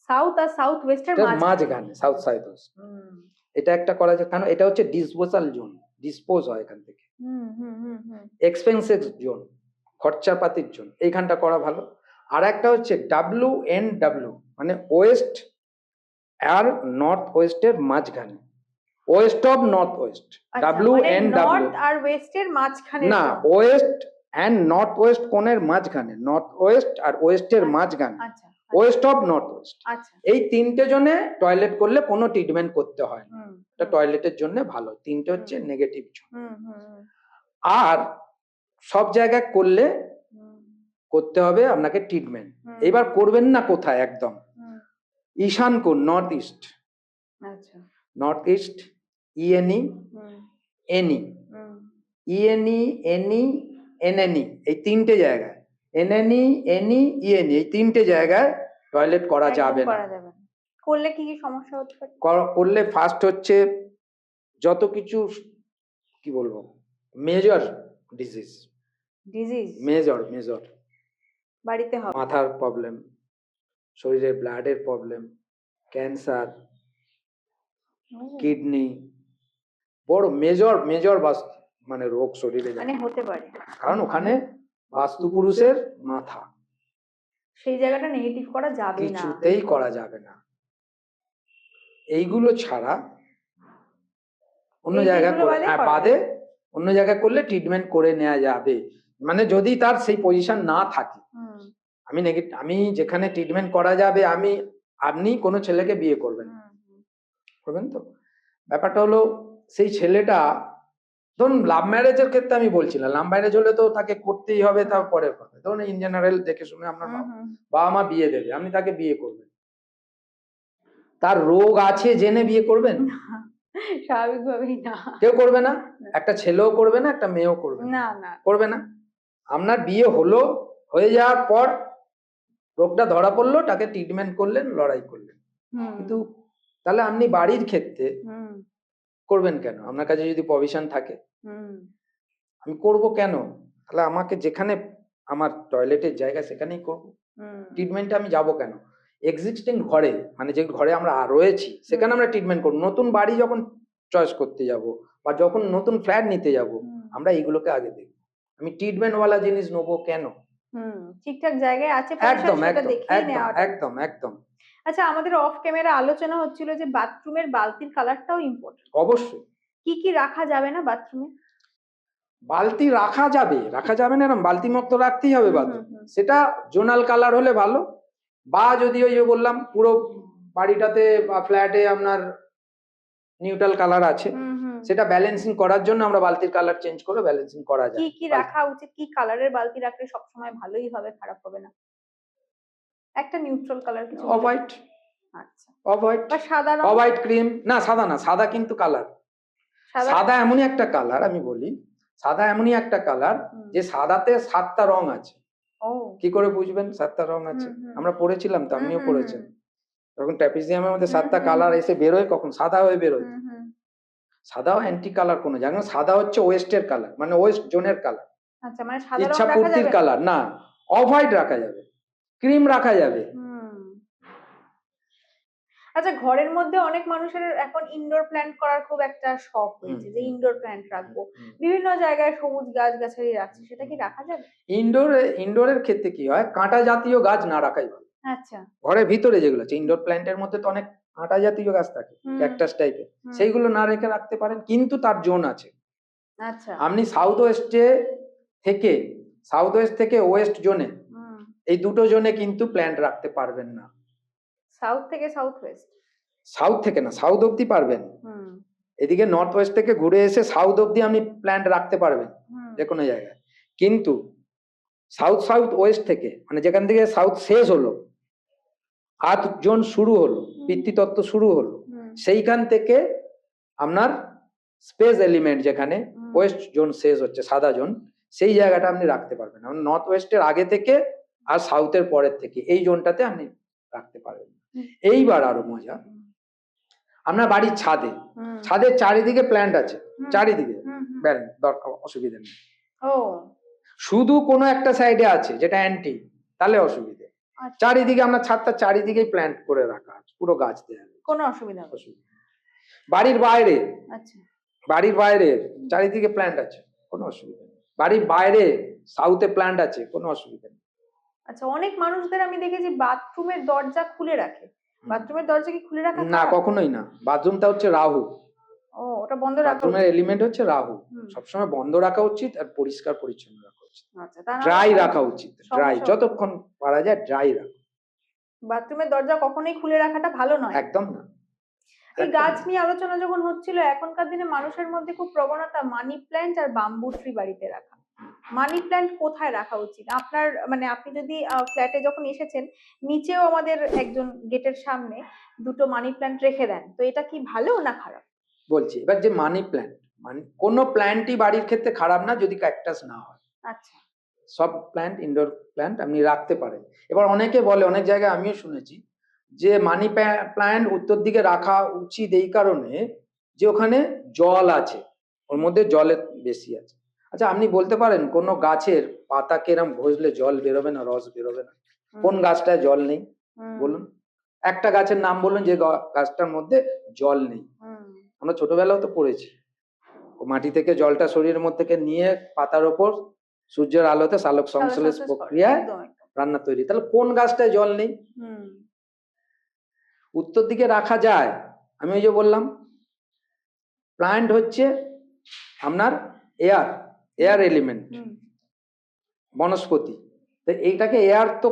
সাউথ আর সাউথ ওয়েস্টের মাঝখানে, সাউথ সাউথ ওয়েস্ট, হুম এটা একটা করা যায়। কারণ এটা হচ্ছে ডিসপোজাল জোন, ডিসপোজ হয় এখান থেকে। হুম হুম হুম হুম এক্সপেন্সেস জোন, খরচাপাতির জোন, এইখানটা করা ভালো। আর একটা হচ্ছে WNW, মানে ওয়েস্ট আর নর্থ ওয়েস্টের মাঝখানে, west of north west, WNW। North আর ওয়েস্টের মাঝখানে না, ওয়েস্ট অ্যান্ড নর্থ ওয়েস্ট কোণের মাঝখানে, নর্থ ওয়েস্ট আর ওয়েস্টের মাঝখানে, আচ্ছা ওয়েস্ট অফ নর্থ ওয়েস্ট। আচ্ছা এই 3টে জনে টয়লেট করলে কোনো ট্রিটমেন্ট করতে হয় না, হুম এটা টয়লেটের জন্য ভালো। 3টে হচ্ছে নেগেটিভ জোন। হুম হুম আর সব জায়গায় করলে হুম করতে হবে আপনাকে ট্রিটমেন্ট। হুম। এবার করবেন না কোথায়, একদম হুম ঈশান কোণ, নর্থ ইস্ট, আচ্ছা নর্থ ইস্ট, ইএনই, হুম এনই, হুম ইএনই, এনই, এনএনই, এই 3টে জায়গায়, এনএনই, এনই, ইএনই, এই 3টে জায়গায় টয়লেট করা একদম যাবে না। করা যাবে না। করলে কি কি সমস্যা হতে পারে? করলে ফার্স্ট হচ্ছে যত কিছু, কি বলবো, মেজর ডিজিজ, ডিজিজ মেজর বাড়িতে হবে। মাথার প্রবলেম, শরীরে ব্লাডের প্রবলেম, ক্যান্সার, ও, কিডনি, বড় মেজর মানে রোগ শরীরে মানে হতে পারে। কারণ ওখানে বাস্তুপুরুষের মাথা, সেই জায়গাটা নেগেটিভ করা যাবে না। কিছুতেই করা যাবে না। এইগুলো ছাড়া অন্য এই জায়গায় দিকগুলো বাদে করা বাদে যাবে। অন্য জায়গায় করলে ট্রিটমেন্ট করে নেওয়া যাবে, মানে যদি তার সেই পজিশন না থাকে। হুম আমি যেখানে ট্রিটমেন্ট করা যাবে, আপনি কোনো ছেলেকে বিয়ে করবেন, হুম করবেন তো, ব্যাপারটা হলো সেই ছেলেটা, ধরুন লাভ ম্যারেজের ক্ষেত্রে আমি বলছি না, লাভ ম্যারেজ হলে তো তাকে করতেই হবে, তার পরের কথা। ধরুন ইন জেনারেল দেখে শুনে আপনার হুম বাবা মা বিয়ে দেবে, আপনি তাকে বিয়ে করবেন, তার রোগ আছে জেনে বিয়ে করবেন? স্বাভাবিকভাবেই না। কেউ করবে না, একটা ছেলেও করবে না, একটা মেয়েও করবে না, না না করবে না। আপনার বিয়ে হলো, হয়ে যাওয়ার পর রোগটা ধরা পড়লো, তাকে ট্রিটমেন্ট করলেন, লড়াই করলেন। হুম কিন্তু তাহলে আপনি বাড়ির ক্ষেত্রে হুম করবেন কেন? আপনার কাছে যদি প্রভিশন থাকে, হুম আমি করব কেন? তাহলে আমাকে যেখানে আমার টয়লেটের জায়গা সেখানেই করব। হুম ট্রিটমেন্টে আমি যাব কেন? এক্সিস্টিং ঘরে, মানে যে ঘরে আমরা রয়েছি সেখানে আমরা ট্রিটমেন্ট করব। নতুন বাড়ি যখন চয়েস করতে যাব বা যখন নতুন ফ্ল্যাট নিতে যাব, আমরা এইগুলোকে আগে দেখব। আমি ট্রিটমেন্টওয়ালা জিনিস নেবো কেন? হুম ঠিকঠাক জায়গায় আছে পজিশন, একদম সেটা একদম দেখেই একদম নেওয়াটা। একদম একদম আচ্ছা, আমাদের অফ ক্যামেরা আলোচনা হচ্ছিল যে বাথরুমের বালতির কালারটাও ইম্পর্টেন্ট। অবশ্যই। কি কি রাখা যাবে না বাথরুমে? বালতি রাখা যাবে না এরকম, বালতি মুক্ত রাখতেই হবে হুম, বাথরুম। হুম, হুম। সেটা জোনাল কালার হলে ভালো, বা যদি ওই যে বললাম পুরো বাড়িটাতে বা ফ্ল্যাটে আপনার নিউট্রাল কালার আছে, হুম হুম সেটা ব্যালেন্সিং করার জন্য আমরা বালতির কালার চেঞ্জ করে ব্যালেন্সিং করা কি যায়। কি রাখা উচিত? কি কালারের বালতি রাখলে সবসময় ভালোই হবে, খারাপ হবে না? একটা নিউট্রাল কালার কিছু অফ বলুন। হোয়াইট, আচ্ছা, অফ হোয়াইট, বা সাদা রং? অফ হোয়াইট ক্রিম, না সাদা না, সাদা কিন্তু কালার। সাদা সাদা এমনই একটা কালার, আমি বলি, সাদা এমনই একটা কালার হুম। যে সাদাতে 7টা রং আছে। ও কি করে বুঝবেন 7টা রং আছে? হুম, হুম। আমরা পড়েছিলাম তো, হুম, আপনিও হুম, পড়েছেন। হুম। যখন ট্র্যাপিজিয়ামের মধ্যে হুম, 7টা হুম, কালার হুম। এসে বেরোয়, কখন সাদা হয়ে বেরোয়। হুম, হুম। সাদাও অ্যান্টি কালার কোনো জায়গা, সাদা হচ্ছে ওয়েস্টের কালার, মানে ওয়েস্ট জোনের কালার, আচ্ছা, মানে সাদা রং ইচ্ছা রাখা পূর্তির যাবে না? কালার না। অফ হোয়াইট রাখা যাবে, ক্রিম রাখা যাবে। হুম। আচ্ছা, ঘরের মধ্যে অনেক মানুষের এখন ইনডোর প্ল্যান্ট করার খুব একটা শখ হয়েছে যে ইনডোর প্ল্যান্ট রাখবো। বিভিন্ন জায়গায় সবুজ গাছগাছালি রাখছে, সেটা কি রাখা যাবে? ইনডোরের ক্ষেত্রে কি হয়, কাঁটা জাতীয় গাছ না রাখাই ভালো। আচ্ছা। ঘরের ভিতরে যেগুলো আছে ইনডোর প্ল্যান্টের মধ্যে তো অনেক কাঁটা জাতীয় গাছ থাকে, হুম, ক্যাকটাস টাইপের, হুম। সেইগুলো না রেখে রাখতে পারেন, কিন্তু তার জোন আছে। আচ্ছা। আপনি সাউথ ওয়েস্ট থেকে ওয়েস্ট জোনে, হুম। এই দুটো জোনে কিন্তু প্ল্যান্ট রাখতে পারবেন না। সাউথ থেকে সাউথ ওয়েস্ট? সাউথ থেকে না, সাউথ অব্দি পারবেন। হুম। এদিকে নর্থ ওয়েস্ট থেকে ঘুরে এসে সাউথ অব্দি আপনি প্ল্যান্ট রাখতে পারবেন হুম। যে কোনো জায়গায়, কিন্তু সাউথ সাউথ ওয়েস্ট থেকে, মানে যেখান থেকে সাউথ শেষ হলো, আর্থ জোন শুরু হলো, পিতৃতত্ত্ব শুরু হলো, সেইখান থেকে আপনার স্পেস এলিমেন্ট যেখানে ওয়েস্ট জোন শেষ হচ্ছে, সাদা জোন, সেই জায়গাটা আপনি রাখতে পারবেন। নর্থ ওয়েস্টের আগে থেকে আর সাউথের পরের থেকে এই জোনটাতে আপনি রাখতে পারবেন। এইবার আরো মজা, আপনার বাড়ির ছাদে, ছাদের চারিদিকে প্ল্যান্ট আছে, চারিদিকে দরকার, অসুবিধা নেই। শুধু কোনো একটা সাইডে আছে যেটা অ্যান্টি, তাহলে অসুবিধে। চারিদিকে আমরা ছাদটা চারিদিকেই প্ল্যান্ট করে রাখা আছে, পুরো গাছ দেওয়া, কোনো অসুবিধা নেই। বাড়ির বাইরে, আচ্ছা, বাড়ির বাইরে চারিদিকে প্ল্যান্ট আছে, কোনো অসুবিধা নেই। বাড়ির বাইরে সাউথে প্ল্যান্ট আছে, কোনো অসুবিধা নেই। আচ্ছা, অনেক মানুষদের আমি দেখেছি বাথরুমের দরজা খুলে রাখে। বাথরুমের দরজা কি খুলে রাখা না, কখনোই না। বাথরুমটা হচ্ছে রাহু। ওটা বন্ধ রাখা। বাথরুমের এলিমেন্ট হচ্ছে রাহু, সবসময় বন্ধ রাখা উচিত আর পরিষ্কার পরিচ্ছন্ন রাখা উচিত। আচ্ছা, ড্রাই রাখা উচিত, ড্রাই, যতক্ষণ পারা যায় ড্রাই রাখা। বাথরুমের দরজা কখনোই খুলে রাখাটা ভালো নয়, একদম না। এই গাছ নিয়ে আলোচনা যখন হচ্ছিল, এখনকার দিনে মানুষের মধ্যে খুব প্রবণতা মানি প্ল্যান্ট আর বাম্বু ট্রি বাড়িতে রাখা। মানি প্ল্যান্ট কোথায় রাখা উচিত আপনার? মানে আপনি যদি ফ্ল্যাটে যখন এসেছেন, নিচেও আমাদের একজন গেটের সামনে দুটো মানি প্ল্যান্ট রেখে দেন, তো এটা কি ভালো না খারাপ? বলছি, এবার যে মানি প্ল্যান্ট, মানে কোনো প্ল্যান্টই বাড়ির ক্ষেত্রে খারাপ না যদি ক্যাকটাস না হয়। আচ্ছা, সব প্ল্যান্ট, ইনডোর প্ল্যান্ট আপনি রাখতে পারেন। এবার অনেকে বলে, অনেক জায়গায় আমিও শুনেছি যে মানি প্ল্যান্ট উত্তর দিকে রাখা উচিত এই কারণে যে ওখানে জল আছে, ওর মধ্যে জলের বেশি আছে। আচ্ছা, আপনি বলতে পারেন কোন গাছের পাতা কেরম ঘষলে জল বেরোবে না, রস বেরোবে না? কোন গাছটায় জল নেই বলুন? একটা গাছের নাম বলুন যে গাছটার মধ্যে জল নেই। আমরা ছোটবেলাও তো পড়েছি, মাটি থেকে জলটা শরীরের মধ্যে থেকে নিয়ে পাতার ওপর সূর্যের আলোতে সালোক সংশ্লেষ প্রক্রিয়ায় রান্না তৈরি। তাহলে কোন গাছটায় জল নেই? উত্তর দিকে রাখা যায়। আমি ওই যে বললাম, প্ল্যান্ট হচ্ছে আপনার এয়ার এলিমেন্ট, বনস্পতি। তো এইটাকে এয়ার তো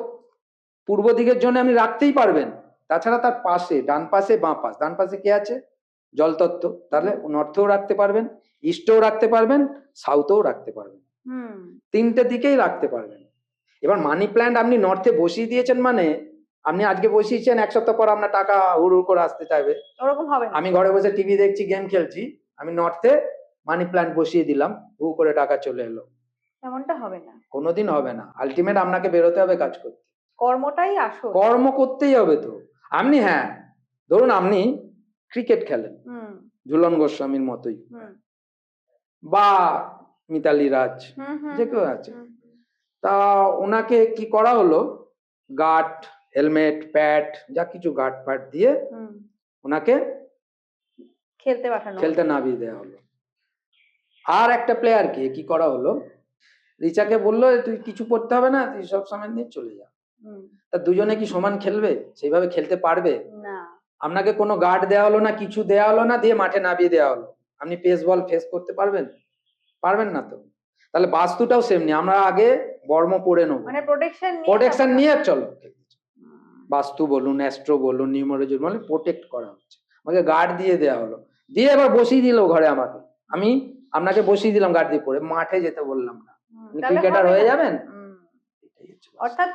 পূর্ব দিকের জন্য আপনি রাখতেই পারবেন। তাছাড়া তার পাশে, ডান পাশে, বাঁ পাশ, ডান পাশে কে আছে? জলতত্ত্ব। তাহলে নর্থেও রাখতে পারবেন, ইস্টেও রাখতে পারবেন, সাউথেও রাখতে পারবেন, তিনটে দিকেই রাখতে পারবেন। এবার মানি প্ল্যান্ট আপনি নর্থে বসিয়ে দিয়েছেন, মানে আপনি আজকে বসিয়েছেন, এক সপ্তাহ পর আপনার টাকা হুড় করে আসতে চাইবে, ওরকম হবে না। আমি ঘরে বসে টিভি দেখছি, গেম খেলছি, আমি নর্থে মানি প্ল্যান্ট বসিয়ে দিলাম, হু করে টাকা চলে এলো, এমনটা হবে না, কোনোদিন হবে না। আলটিমেট আপনাকে বেরোতে হবে কাজ করতে, কর্মটাই আসল, কর্ম করতেই হবে। তো আপনি, হ্যাঁ ধরুন আপনি ক্রিকেট খেলেন, ঝুলন গোস্বামীর মতোই, বা মিতালি রাজ, যে কেউ আছে, তা ওনাকে কি করা হলো, গার্ড, হেলমেট, প্যাড, যা কিছু গার্ড প্যাড দিয়ে ওনাকে খেলতে নামিয়ে দেওয়া হলো। আর একটা প্লেয়ারকে কি করা হলো, রিচাকে বললো তুই কিছু করতে হবে না, তুই সব সময় নিয়ে চলে যা। তা দুজনে কি সমান খেলবে? সেইভাবে খেলতে পারবে না। আপনাকে কোনো গার্ড দেওয়া হলো না, কিছু দেওয়া হলো না, দিয়ে মাঠে নামিয়ে দেওয়া হলো, আপনি পেস বল ফেস করতে পারবেন? পারবেন না তো। তাহলে বাস্তুটাও সেমনি, আমরা আগে বর্ম পড়ে নেবো, মানে প্রোটেকশন নিয়ে চলো। বাস্তু বলুন, অ্যাস্ট্রো বলুন, নিউমারোলজি বলুন, প্রোটেক্ট করা হচ্ছে। আমাকে গার্ড দিয়ে দেওয়া হলো, দিয়ে এবার বসিয়ে দিল ঘরে আমাকে, আমি আপনাকে বসিয়ে দিলাম গার্ড দিয়ে, পরে মাঠে যেতে বললাম না, ক্রিকেটার হয়ে যাবেন। অর্থাৎ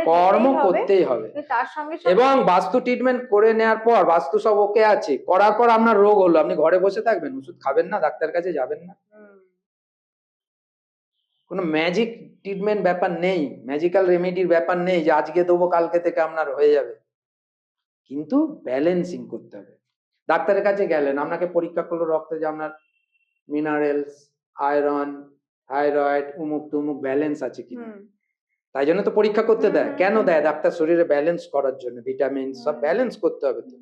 কর্ম করতেই হবে, তার সঙ্গে এবং বাস্তু ট্রিটমেন্ট করে নেওয়ার পর, বাস্তু সব ওকে আছে, করার পর আপনার রোগ হলো, আপনি ঘরে বসে থাকবেন, ওষুধ খাবেন না, ডাক্তার কাছে যাবেন না, কোনো ম্যাজিক ট্রিটমেন্ট ব্যাপার নেই, ম্যাজিক্যাল রেমেডির ব্যাপার নেই যে আজকে দেবো কালকে থেকে আপনার হয়ে যাবে। কিন্তু ব্যালেন্সিং করতে হবে। ডাক্তারের কাছে গেলেন, আপনাকে পরীক্ষা করলো রক্তে যে আপনার মিনারেলস, আয়রন, থাইরয়েড, উমুক তুমুক ব্যালেন্স আছে কিনা, তাই জন্য তো পরীক্ষা করতে দেয়। কেন দেয়? ডাক্তার শরীরে ব্যালেন্স করার জন্য, ভিটামিন সব ব্যালেন্স করতে হবে। তো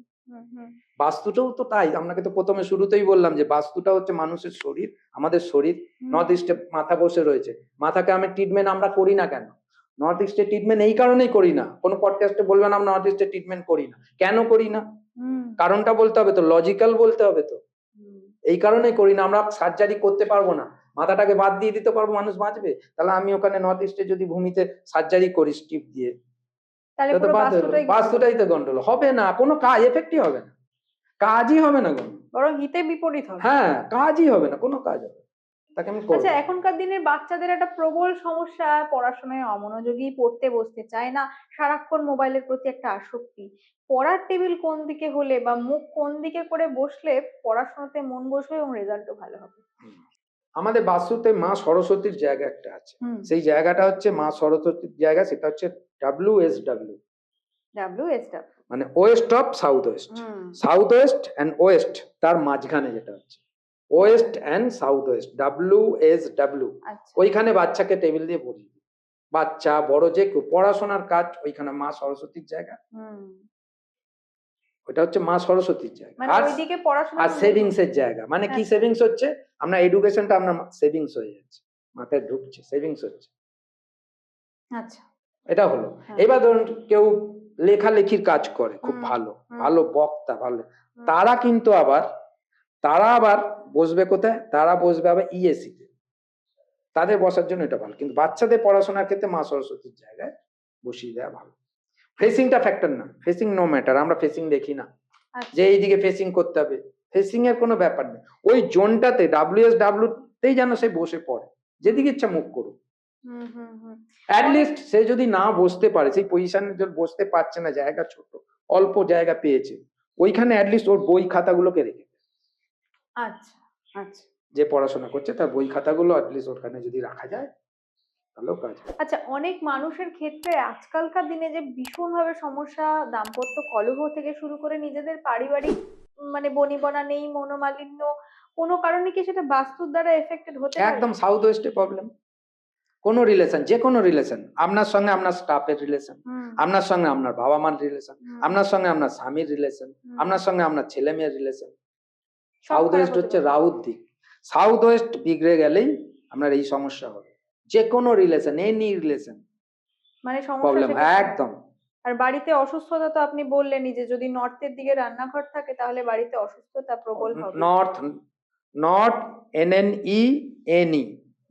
বাস্তুটাও তো তাই, আপনাকে তো প্রথমে শুরুতেই বললাম যে বাস্তুটা হচ্ছে মানুষের শরীর, আমাদের শরীর। নর্থ ইস্টে মাথা বসে রয়েছে, মাথাকে আমি ট্রিটমেন্ট আমরা করি না কেন? নর্থ ইস্টে ট্রিটমেন্ট এই কারণেই করি না, কোনো পডকাস্টে বলবেন আমরা নর্থ ইস্টে ট্রিটমেন্ট করি না, কেন করি না? কারণটা বলতে হবে তো, লজিক্যাল বলতে হবে তো। এই কারণেই করি না, আমরা সার্জারি করতে পারবো না, মাথাটাকে বাদ দিয়ে দিতে পারবো, মানুষ বাঁচবে? তাহলে আমি ওখানে নর্থ ইস্টে যদি ভূমিতে সার্জারি করি স্টিপ দিয়ে, বাস্তুটাই তো গন্ডগোল হবে না, কোনো কাজ এফেক্টই হবে না, কাজই হবে না, কোনো, বরং হিতে বিপরীত হবে। হ্যাঁ, কাজই হবে না, কোনো কাজ হবে। তাকে আমি করবো। আচ্ছা, এখনকার দিনের বাচ্চাদের একটা প্রবল সমস্যা, পড়াশোনায় অমনোযোগী, পড়তে বসতে চায় না, সারাক্ষণ মোবাইলের প্রতি একটা আসক্তি। পড়ার টেবিল কোন দিকে হলে বা মুখ কোন দিকে করে বসলে পড়াশোনাতে মন বসবে এবং রেজাল্টও ভালো হবে? হুম। আমাদের বাস্তুতে মা সরস্বতীর জায়গা একটা আছে, হুম। সেই জায়গাটা হচ্ছে মা সরস্বতীর জায়গা, সেটা হচ্ছে WSW, WSW। মানে West of south West. Hmm. South West and West, তার মাঝখানে যেটা হচ্ছে West and south West, WSW। আচ্ছা। ওইখানে বাচ্চাকে টেবিল দিয়ে পড়িয়ে দিই। বাচ্চা বড় যে কেউ পড়াশোনার কাজ ওইখানে মা সরস্বতীর জায়গা, হুম। ওটা হচ্ছে মা সরস্বতীর জায়গা। মানে আর ওইদিকে পড়াশোনা আর সেভিংস এর জায়গা, মানে কি আচ্ছা। সেভিংস হচ্ছে, আমরা এডুকেশনটা আপনার সেভিংস হয়ে যাচ্ছে, মাথায় ঢুকছে, সেভিংস হচ্ছে, আচ্ছা। এটা হলো। হ্যাঁ। এবার ধরুন কেউ লেখালেখির কাজ করে, খুব হুম, ভালো হুম। ভালো বক্তা, ভালো, হুম। তারা আবার বসবে কোথায়, তারা বসবে আবার EAC তে, তাদের বসার জন্য এটা ভালো। কিন্তু বাচ্চাদের পড়াশোনার ক্ষেত্রে মা সরস্বতীর জায়গায় বসিয়ে দেওয়া ভালো। ফেসিংটা ফ্যাক্টর না, ফেসিং নো ম্যাটার, আমরা ফেসিং দেখি না আচ্ছা। যে এইদিকে ফেসিং করতে হবে, ফেসিং এর কোনো ব্যাপার নেই। ওই জোনটাতে WSW তেই যেন সে বসে পড়ে, যেদিকে ইচ্ছা মুখ করুক। হুম, হুম, হুম। অ্যাটলিস্ট সে যদি না বসতে পারে, সেই পজিশনে যদি বসতে পারছে না, জায়গা ছোট, অল্প জায়গা পেয়েছে, ওইখানে অ্যাটলিস্ট ওর বই খাতাগুলোকে রেখে দেয়। আচ্ছা, আচ্ছা। যে পড়াশোনা করছে তার বই খাতাগুলো অ্যাটলিস্ট ওখানে যদি রাখা যায়, ভালো কাজ। আচ্ছা, অনেক মানুষের ক্ষেত্রে আজকালকার দিনে যে ভীষণভাবে সমস্যা, দাম্পত্য কলহ থেকে শুরু করে নিজেদের পারিবারিক মানে বনিবনা নেই, মনোমালিন্য, কোনো কারণে কি সেটা বাস্তুর দ্বারা এফেক্টেড হতে পারে? একদম সাউথ ওয়েস্টে প্রবলেম, কোনো রিলেশন, যে কোনো রিলেশন, আপনার সঙ্গে আপনার স্টাফের রিলেশন, হুম, আপনার সঙ্গে আপনার বাবা মার রিলেশন, হুম, আপনার সঙ্গে আপনার স্বামীর রিলেশন, হুম। আপনার সঙ্গে আপনার ছেলে মেয়ের রিলেশন। সব সাউথ খারাপ ওয়েস্ট হতে হচ্ছে পারে। রাউত দিক, সাউথ ওয়েস্ট বিগড়ে গেলেই আপনার এই সমস্যা হবে। যে কোনো রিলেশন, এনি রিলেশন মানে সমস্যা প্রবলেম, সেক্ষেত্রে। একদম। আর বাড়িতে অসুস্থতা তো আপনি বললেনই যে যদি নর্থের দিকে রান্নাঘর থাকে তাহলে বাড়িতে অসুস্থতা প্রবল হবে। নর্থ, নর্থ, NNE,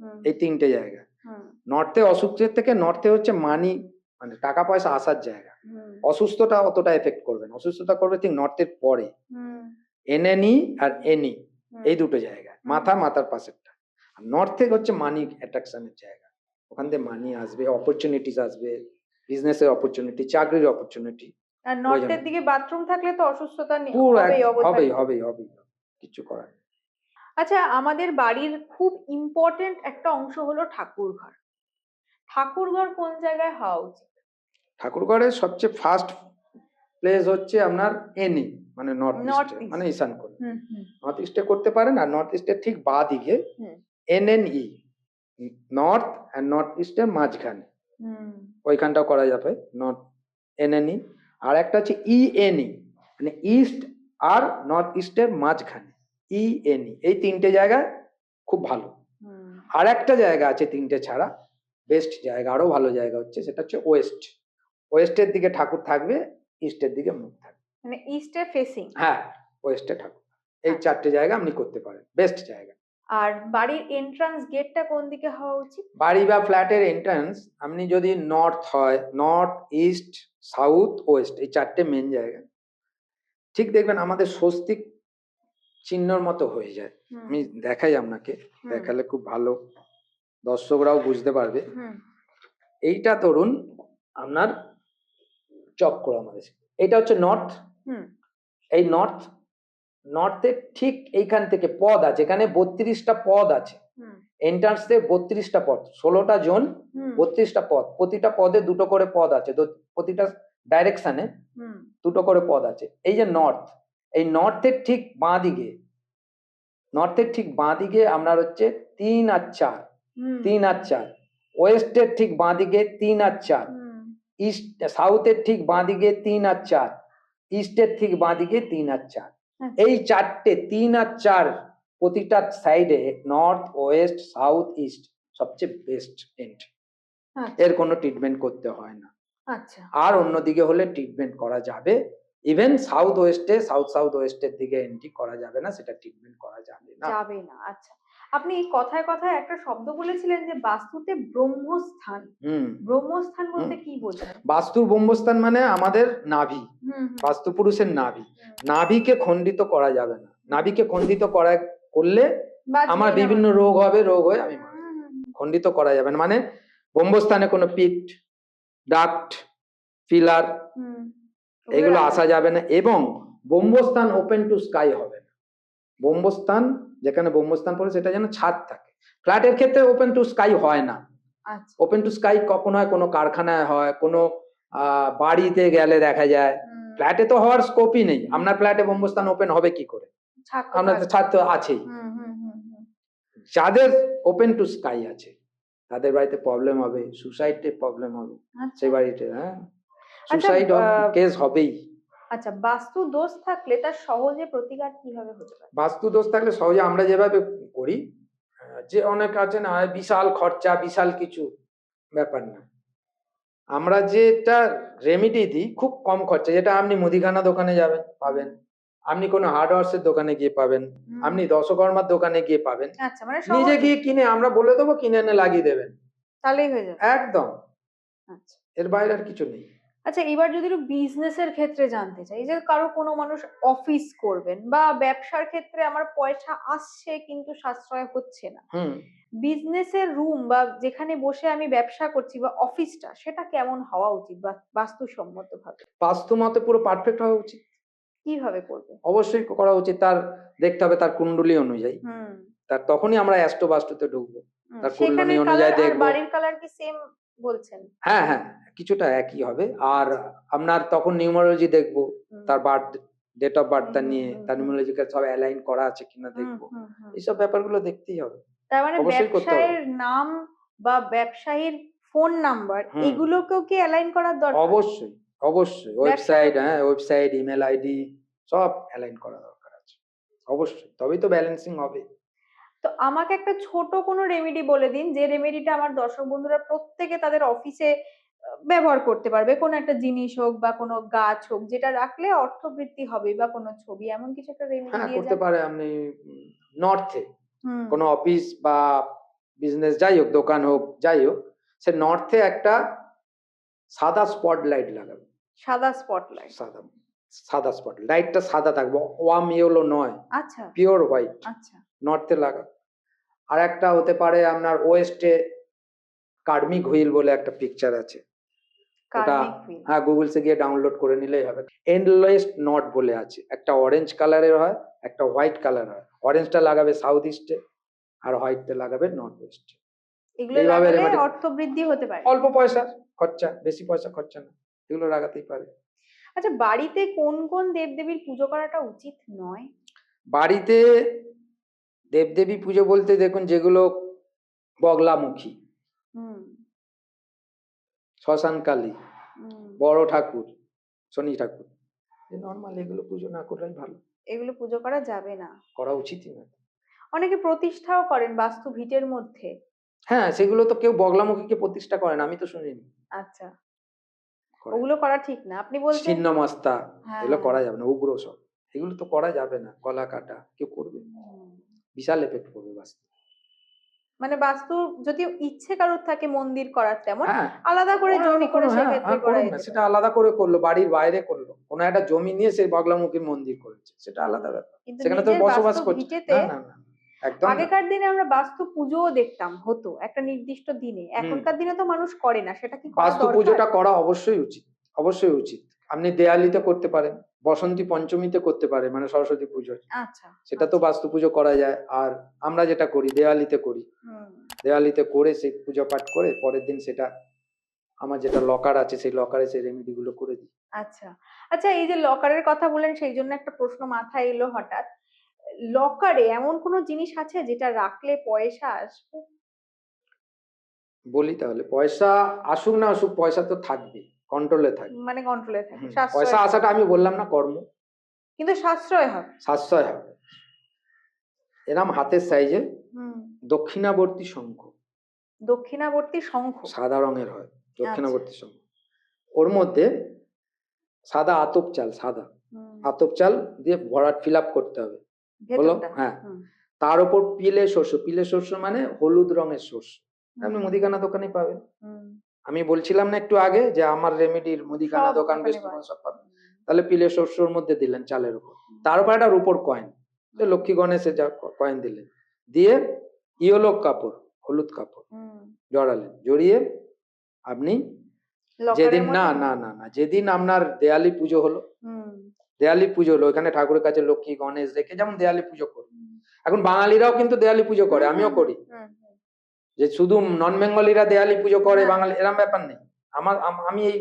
হুম, এই তিনটে জায়গা। হুম, নর্থে অসুখের থেকে নর্থে হচ্ছে মানি, মানে টাকা পয়সা আসার জায়গা। হুম, অসুস্থতা অতটা এফেক্ট করবে না, অসুস্থতা করবে ঠিক নর্থের পরে, হুম, NNE আর NE, হুম, এই দুটো জায়গা, মাথার পাশেরটা। আর নর্থে হচ্ছে মানি অ্যাট্রাকশনের জায়গা, ওখান থেকে মানি আসবে, অপরচুনিটিস আসবে, বিজনেসের অপরচুনিটি, চাকরির অপরচুনিটি। আর ওই নর্থের জন্য দিকে বাথরুম থাকলে তো অসুস্থতা পুরো হবেই, হবেই অবধারিত। হবেই হবেই, কিছু করার নেই। আচ্ছা, আমাদের বাড়ির খুব ইম্পর্টেন্ট একটা অংশ হলো ঠাকুরঘর। ঠাকুরঘর কোন জায়গায় হওয়া উচিত? ঠাকুরঘরের সবচেয়ে ফার্স্ট প্লেস হচ্ছে আপনার NE, মানে নর্থ নর্থ ইস্টে, ইস্ট। মানে ঈশান কোণ। হুম, হুম, নর্থ ইস্টে করতে পারেন, আর নর্থ ইস্টের ঠিক বাঁ দিকে হুম, NNE, নর্থ আর নর্থ ইস্টের মাঝখানে, হুম, ওইখানটাও করা যাবে, নর্থ NNE। আর একটা হচ্ছে ENE, মানে ইস্ট আর নর্থ ইস্টের মাঝখানে, ENE, এই তিনটে জায়গা খুব ভালো। হুম। আর একটা জায়গা আছে তিনটে ছাড়া, বেস্ট জায়গা, আরো ভালো জায়গা হচ্ছে, সেটা হচ্ছে ওয়েস্ট। ওয়েস্টের দিকে ঠাকুর থাকবে, ইস্টের দিকে মুখ থাকবে। মানে ইস্টে ফেসিং। হ্যাঁ, ওয়েস্টে ঠাকুর, এই আচ্ছা। চারটে জায়গা আপনি করতে পারেন, বেস্ট জায়গা। আর বাড়ির এন্ট্রান্স গেটটা কোন দিকে হওয়া উচিত? বাড়ি বা ফ্ল্যাটের এন্ট্রান্স আপনি যদি নর্থ হয়, নর্থ, ইস্ট, সাউথ, ওয়েস্ট, এই চারটে মেন জায়গা, ঠিক দেখবেন আমাদের স্বস্তিক চিহ্নর মতো হয়ে যায়। হুম, আমি দেখাই আপনাকে, হুম, দেখালে খুব ভালো দর্শকরাও বুঝতে পারবে। হুম, এইটা ধরুন আপনার চক্র, আমাদের এটা হচ্ছে নর্থ। হুম, এই নর্থের ঠিক এইখান থেকে পদ আছে, এখানে 32টা পদ আছে, হুম, এন্ট্রান্সে 32টা পদ, 16টা জোন, হুম, 32টা পদ, প্রতিটা পদে দুটো করে পদ আছে, তো প্রতিটা ডাইরেকশনে হুম, দুটো করে পদ আছে। এই যে নর্থ, এই নর্থের ঠিক বাঁ দিকে, নর্থের ঠিক বাঁ দিকে আপনার হচ্ছে 3 আর 4, হুম, 3 আর 4। ওয়েস্টের ঠিক বাঁ দিকে 3 আর 4, হুম। ইস্ট সাউথের ঠিক বাঁ দিকে 3 আর 4, ইস্টের ঠিক বাঁ দিকে 3 আর 4। আচ্ছা, এই চারটে 3 আর 4 প্রতিটা সাইডে, নর্থ, ওয়েস্ট, সাউথ, ইস্ট, সবচেয়ে বেস্ট এন্ড। আচ্ছা, এর কোনো ট্রিটমেন্ট করতে হয় না। আচ্ছা। আর অন্যদিকে হলে ট্রিটমেন্ট করা যাবে, ইভেন সাউথ ওয়েস্টে, সাউথ ওয়েস্টের দিকে এন্ট্রি করা যাবে না, সেটা ট্রিটমেন্ট করা যাবে না। যাবে না। আচ্ছা। আপনি কথায় কথায় একটা শব্দ বলেছিলেন যে বাস্তুতে ব্রহ্মস্থান। হুম ব্রহ্মস্থান হুম। বলতে কি বোঝায়? বাস্তুর ব্রহ্মস্থান মানে আমাদের নাভি, হুম, হুম, বাস্তু পুরুষের নাভি। হুম, নাভিকে খণ্ডিত করা যাবে না, নাভিকে খণ্ডিত করলে বাঁচবেই আমার না বিভিন্ন মানুষ। রোগ হবে, রোগ হয়ে আমি মারা যাবো। হুম, খণ্ডিত করা যাবে না, মানে ব্রহ্মস্থানে কোনো পিট, ডাক্ট, ফিলার হুম, এগুলো রাখা আসা যাবে না, এবং ব্রহ্মস্থান ওপেন টু স্কাই হবে না। ব্রহ্মস্থান, যেখানে ব্রহ্মস্থান পড়ে সেটা যেন ছাদ থাকে। ফ্ল্যাটের ক্ষেত্রে ওপেন টু স্কাই হয় না। আচ্ছা। ওপেন টু স্কাই কখন হয়? কোনো কারখানায় হয়, কোনো বাড়িতে গেলে দেখা যায়। হুম, ফ্ল্যাটে তো হওয়ার স্কোপই নেই। আপনার ফ্ল্যাটে ব্রহ্মস্থান ওপেন হবে কি করে? ছাদ তো আপনার তো থাকবে। ছাদ তো আছেই। হুম, হুম, হুম, হুম। যাদের ওপেন টু স্কাই আছে তাদের বাড়িতে প্রবলেম হবে, সুসাইডের প্রবলেম হবে আচ্ছা। সেই বাড়িতে। হ্যাঁ, আচ্ছা, সুসাইড কেস হবেই। আচ্ছা, বাস্তু দোষ থাকলে তার সহজে প্রতিকার কিভাবে হতে পারে? বাস্তু দোষ থাকলে সহজে আমরা যেভাবে করি, যে অনেক আছে না, বিশাল খরচা, বিশাল কিছু ব্যাপার না। আমরা যেটা রেমিডি দিই খুব কম খরচা, যেটা আপনি মুদিখানা দোকানে যাবেন পাবেন, আপনি কোনো হার্ডওয়ার্স এর দোকানে গিয়ে পাবেন, হুম, আপনি দশকর্মার দোকানে গিয়ে পাবেন। আচ্ছা, মানে নিজে সহজে গিয়ে কিনে আমরা বলে দেবো, কিনে এনে লাগিয়ে দেবেন, তাহলেই হয়ে যাবে। একদম। আচ্ছা। এর বাইরে আর কিছু নেই। আচ্ছা, এবার যদি একটু বিজনেসের ক্ষেত্রে জানতে চাই, যে কারো কোনো মানুষ অফিস করবেন বা ব্যবসার ক্ষেত্রে আমার পয়সা আসছে কিন্তু সাশ্রয় হচ্ছে না। হুম। বিজনেসের রুম বা যেখানে বসে আমি ব্যবসা করছি বা অফিসটা, সেটা কেমন হওয়া উচিত বাস্তুসম্মত ভাবে? বাস্তু মতে পুরো পারফেক্ট হওয়া উচিত। কিভাবে করবে? অবশ্যই করা উচিত। তার দেখতে হবে তার কুণ্ডলী অনুযায়ী। হুম, তার তখনই আমরা অ্যাস্ট্রো বাস্তুতে ঢুকবো। তার কুণ্ডলী সেখানের কালার অনুযায়ী আর দেখবো। বাড়ির কালার কি সেম বলছেন? হ্যাঁ, হ্যাঁ, কিছুটা একই হবে। আর আপনার তখন নিউমারোলজি দেখবো। হুম, তার বার্থ, ডেট অফ হুম, বার্থটা হুম, নিয়ে হুম, তার হুম, নিউমারোলজিক্যাল সব অ্যালাইন করা আছে কিনা হুম, দেখবো। হুম, হুম। এইসব ব্যাপারগুলো দেখতেই হবে। তার মানে অবশ্যই করতে হবে। ব্যবসায়ের নাম বা ব্যবসায়ীর ফোন নাম্বার হুম, এগুলোকেও কি অ্যালাইন করার দরকার? অবশ্যই, অবশ্যই। ব্যবসার ওয়েবসাইট, হ্যাঁ, ওয়েবসাইট, ইমেইল আইডি সব অ্যালাইন করা দরকার আছে। অবশ্যই। তবেই তো ব্যালেন্সিং হবে। তো আমাকে একটা ছোট কোনো রেমেডি বলে দিন, যে রেমেডিটা আমার দর্শক বন্ধুরা প্রত্যেকে তাদের অফিসে ব্যবহার করতে পারবে। কোনো একটা জিনিস হোক বা কোনো গাছ হোক, যেটা রাখলে অর্থবৃদ্ধি হবে, বা কোনো ছবি, এমন কিছু একটা রেমেডি হ্যাঁ, দিয়ে করতে যান। পারে আপনি। নর্থে হুম, কোনো অফিস বা বিজনেস যাই হোক, দোকান হোক, যাই হোক, সে নর্থে একটা সাদা স্পট লাইট লাগাবে। সাদা স্পটলাইট। সাদা, সাদা স্পট লাইটটা সাদা থাকবে, ওয়ার্ম ইয়েলো নয়, আচ্ছা, পিওর হোয়াইট। আচ্ছা। নর্থে লাগাবে। আর একটা হতে পারে আপনার ওয়েস্টে, কার্মিক হুইল বলে একটা পিকচার আছে। ওটা, কার্মিক হুইল। হ্যাঁ, গুগলসে গিয়ে ডাউনলোড করে নিলেই হবে। এন্ডলেস নট বলে আছে, একটা অরেঞ্জ কালারের হয়, একটা হোয়াইট কালার হয়। অরেঞ্জটা লাগাবে সাউথ ইস্টে, আর হোয়াইটটা লাগাবে নর্থ ওয়েস্টে। এগুলো এইভাবে লাগালে রেমেডি, অর্থবৃদ্ধি হতে পারে। অল্প পয়সা খরচা, বেশি পয়সা খরচা না, এগুলো লাগাতেই পারে। আচ্ছা, বাড়িতে কোন কোন দেবদেবীর পুজো করাটা উচিত নয়? বাড়িতে দেবদেবী পুজো বলতে দেখুন, যেগুলো বগলামুখী, হুম, শ্মশান কালী, হুম। বড় ঠাকুর, শনি ঠাকুর, নর্মাল এগুলো পুজো না করলেই ভালো। এগুলো পুজো করা যাবে না। করা উচিতই না। অনেকে প্রতিষ্ঠাও করেন বাস্তু ভিটের মধ্যে। হ্যাঁ, সেগুলো তো কেউ বগলামুখীকে প্রতিষ্ঠা করে না, আমি তো শুনিনি আচ্ছা, করে। ওগুলো করা ঠিক না। আপনি বলছেন। ছিন্নমস্তা, এগুলো হ্যাঁ। করা যাবে না, উগ্র সব, এগুলো তো করা যাবে না। গলা কাটা কেউ করবে? হুম। বিশাল এফেক্ট করবে বাস্তু। মানে বাস্তু যদি ইচ্ছে কারোর থাকে মন্দির করার, তেমন হ্যাঁ, আলাদা করে জমি করে হ্যাঁ, সেক্ষেত্রে হ্যাঁ, করা করুন না, যেতে সেটা পারে। আলাদা করে করলো, বাড়ির বাইরে করলো, কোনো একটা জমি নিয়ে সেই বগলামুখীর মন্দির করেছে, সেটা আলাদা ব্যাপার। কিন্তু সেখানে তো নিজের বসবাস বাস্তু করছে ভিটেতে, না, না, না, একদম না। আগেকার দিনে আমরা বাস্তু পুজোও দেখতাম, হতো একটা নির্দিষ্ট দিনে। হুম। এখনকার দিনে তো মানুষ করে না, সেটা কি করা বাস্তু দরকার? পুজোটা করা অবশ্যই উচিত, অবশ্যই উচিত। আপনি দেয়ালিতে করতে পারেন, বসন্তী পঞ্চমীতে করতে পারে, মানে সরস্বতী পুজো, আচ্ছা, সেটা তো আচ্ছা। বাস্তু পুজো করা যায়। আর আমরা যেটা করি দেওয়ালিতে করি, হুম, দেওয়ালিতে করে সেই পুজো পাঠ করে পরের দিন সেটা, আমার যেটা লকার আছে সেই লকারে সেই রেমেডি গুলো করে দিই। আচ্ছা। আচ্ছা, এই যে লকারের কথা বললেন, সেই জন্য একটা প্রশ্ন মাথায় এলো হঠাৎ। লকারে এমন কোনো জিনিস আছে যেটা রাখলে পয়সা আসবে? বলি তাহলে, পয়সা আসুক না আসুক, পয়সা তো থাকবে, কন্ট্রোলে থাকবে। মানে কন্ট্রোলে থাকে, হুম, পয়সা সাশ্রয় আসাটা থাকবে। আমি বললাম না, কর্ম, কিন্তু সাশ্রয় হবে। সাশ্রয় হবে। এরম হাতের সাইজে হুম। দক্ষিণাবর্তী শঙ্খ, দক্ষিণাবর্তী শঙ্খ। সাদা রঙের হয়, আচ্ছা। দক্ষিণাবর্তী শঙ্খ। ওর মধ্যে সাদা আতপ চাল, সাদা হুম। আতপ চাল দিয়ে ভরাট ফিল আপ করতে হবে। হলো, ভেতরটা। হ্যাঁ। হুম। তার উপর পিলে শস্য, পিলে শস্য মানে হলুদ রঙের শস্য, আপনি হুম। মুদিখানা দোকানে পাবেন। হুম। আমি বলছিলাম না একটু আগে যে আমার রেমেডির মুদিখানা সব দোকান, ওখানে বেস্ট পাওয়া সব যায়। পাবেন। তাহলে পিলে শস্যর মধ্যে দিলেন চালের উপর, তার উপর একটা রূপোর কয়েন, হুম। লক্ষ্মী গণেশে যা কয়েন দিলেন, দিয়ে ইয়েলো কাপড়, হলুদ কাপড় জড়ালেন, জড়িয়ে আপনি যেদিন যেদিন আপনার দেয়ালি পুজো হলো, দেয়ালি পুজো হলো, এখানে ঠাকুরের কাছে লক্ষ্মী গণেশ রেখে যেমন দেয়ালি পুজো করি, এখন বাঙালিরাও কিন্তু দেয়ালি পুজো করে, আমিও করি, যে শুধু নন বেঙ্গলিরা দেয়ালি পুজো করে বাঙালি এরকম ব্যাপার নেই। আমি এই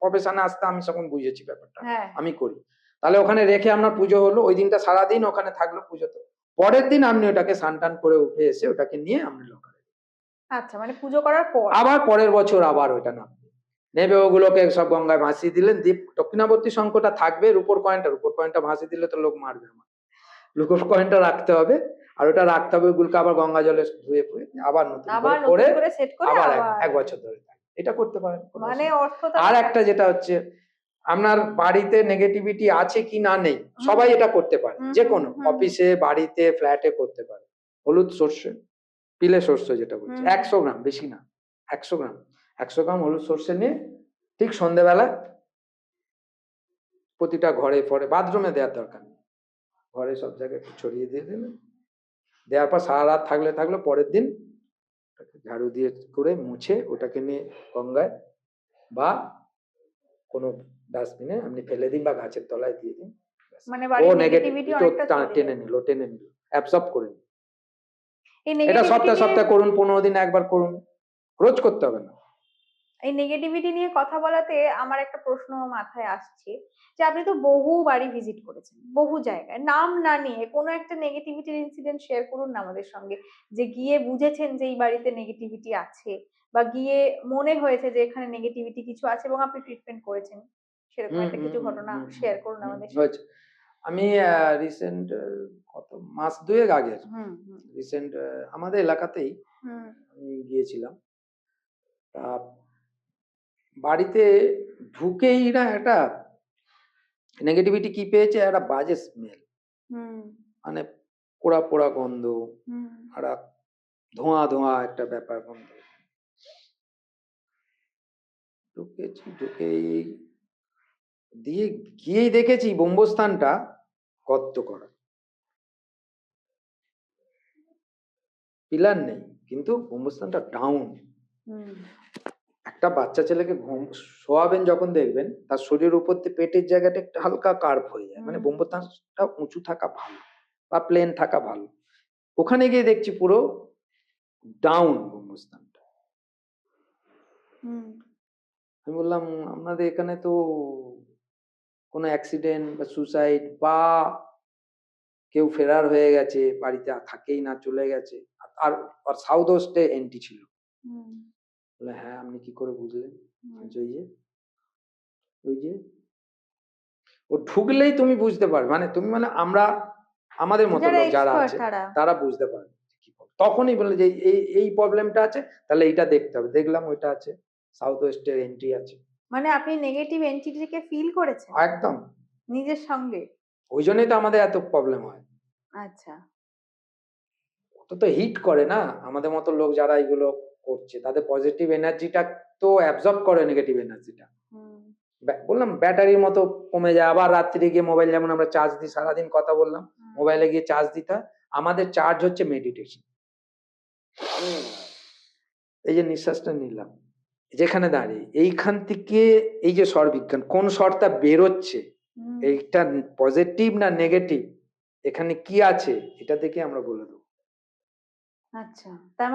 প্রফেশনে আসতে আমি তখন বুঝেছি ব্যাপারটা, আমি করি। তাহলে ওখানে রেখে আপনার পুজো হলো, ওই দিনটা সারাদিন ওখানে থাকলো পুজোতে, পরের দিন আপনি ওটাকে স্নান করে উঠে এসে ওটাকে নিয়ে আপনি লোকালে, আচ্ছা, মানে পুজো করার পর আবার পরের বছর আবার ওইটা নেবে, ওগুলোকে সব গঙ্গায় ভাসিয়ে দিলেন। দ্বীপ দক্ষিণাবর্তী শঙ্খটা থাকবে, রূপোর কয়েনটা ভাসিয়ে দিলে তো লোক মারবে আমার, রূপোর কয়েনটা রাখতে হবে, আর ওটা রাখতে হবে, ওগুলোকে আবার গঙ্গা জলে ধুয়ে ফুয়ে আবার নতুন করে আবার এক বছর ধরে এটা করতে পারেন। মানে আর একটা যেটা হচ্ছে, আপনার বাড়িতে নেগেটিভিটি আছে কি না নেই, সবাই এটা করতে পারে, যে কোনো অফিসে, বাড়িতে, ফ্ল্যাটে করতে পারে। হলুদ সর্ষে, পিলে সর্ষে যেটা বলছে, 100 গ্রাম, বেশি না, 100 গ্রাম হলুদ সর্ষে নিয়ে ঠিক সন্ধ্যেবেলা প্রতিটা ঘরে, পরে বাথরুমে দেওয়ার দরকার নেই, ঘরে সব জায়গায় ছড়িয়ে দিয়ে দিলেন, দেওয়ার পর সারা রাত থাকলো, পরের দিন ঝাড়ু দিয়ে করে মুছে ওটাকে নিয়ে গঙ্গায় বা কোনো ডাস্টবিনে আপনি ফেলে দিন বা গাছের তলায় দিয়ে দিন, মানে ও নেগেটিভিটি টেনে নিল, অ্যাবসর্ব করে নিল। এটা সপ্তাহে করুন, 15 দিন একবার করুন, রোজ করতে হবে না। এই নেগেটিভিটি নিয়ে কথা বলাতে আমার একটা প্রশ্ন মাথায় আসছে, যে আপনি তো বহু বাড়ি ভিজিট করেছেন, বহু জায়গায়, নাম না নিয়ে কোনো একটা নেগেটিভিটির ইনসিডেন্ট শেয়ার করুন না আমাদের সঙ্গে, যে গিয়ে বুঝেছেন যে এই বাড়িতে নেগেটিভিটি আছে, বা গিয়ে মনে হয়েছে যে এখানে নেগেটিভিটি কিছু আছে এবং আপনি ট্রিটমেন্ট করেছেন, সেরকম একটা কিছু ঘটনা শেয়ার করুন আমাদের সাথে। আমি রিসেন্ট কত মাস দুয়েক আগে রিসেন্ট আমাদের এলাকাতেই আমি গিয়েছিলাম, তা বাড়িতে ঢুকেই না একটা নেগেটিভিটি কি পেয়েছে, একটা বাজে স্মেল, মানে পোড়া পোড়া গন্ধ, আর ধোঁয়া ধোঁয়া একটা ব্যাপার গন্ধ। ঢুকে দিয়ে গিয়েই দেখেছি ব্রহ্মস্থানটা গর্ত করা, পিলার নেই, কিন্তু ব্রহ্মস্থানটা ডাউন। একটা বাচ্চা ছেলেকে শোয়াবেন যখন দেখবেন, তার শরীরের উপর দিয়ে পেটের জায়গাটা একটা হালকা কার্ভ হয়ে যায়, মানে ব্রহ্মস্থানটা উঁচু থাকা ভালো বা প্লেন থাকা ভালো, ওখানে গিয়ে দেখছি পুরো ডাউন ব্রহ্মস্থানটা। আমি বললাম আপনাদের এখানে তো কোনো অ্যাক্সিডেন্ট বা সুসাইড বা কেউ ফেরার হয়ে গেছে, বাড়িতে থাকেই না, চলে গেছে, আর সাউথ ওয়েস্টে এন্ট্রি ছিল। বলে হ্যাঁ, আপনি কি করে বুঝলেন? ওই যে ও ঢুকলেই তুমি বুঝতে পারবে, মানে তুমি মানে আমরা আমাদের মতো লোক যারা আছে তারা বুঝতে পারবে। তখনই বললে যে এই প্রবলেমটা আছে, তাহলে এইটা দেখতে হবে। দেখলাম ওইটা আছে, সাউথ ওয়েস্টের এন্ট্রি আছে। মানে আপনি নেগেটিভ এন্টিটিকে ফিল করেছেন একদম নিজের সঙ্গে, ওই জন্যই তো আমাদের এত প্রবলেম হয়। আচ্ছা, তো হিট করে না, আমাদের মতো লোক যারা এগুলো করছে, তাদের পজিটিভ এনার্জিটা তো অ্যাবজর্ব করে নেগেটিভ এনার্জিটা। বললাম ব্যাটারির মতো কমে যায়, আবার রাত্রি গিয়ে মোবাইল, যেমন আমরা চার্জ দিই, সারাদিন কথা বললাম, মোবাইলে গিয়ে চার্জ দিতে হয়, আমাদের চার্জ হচ্ছে মেডিটেশন। এই যে নিঃশ্বাসটা নিলাম, যেখানে দাঁড়িয়ে এইখান থেকে এই যে স্বর বিজ্ঞান, কোন স্বরটা বেরোচ্ছে, এইটা পজিটিভ না নেগেটিভ, এখানে কি আছে, এটা দেখে আমরা বলে দেবো। আচ্ছা,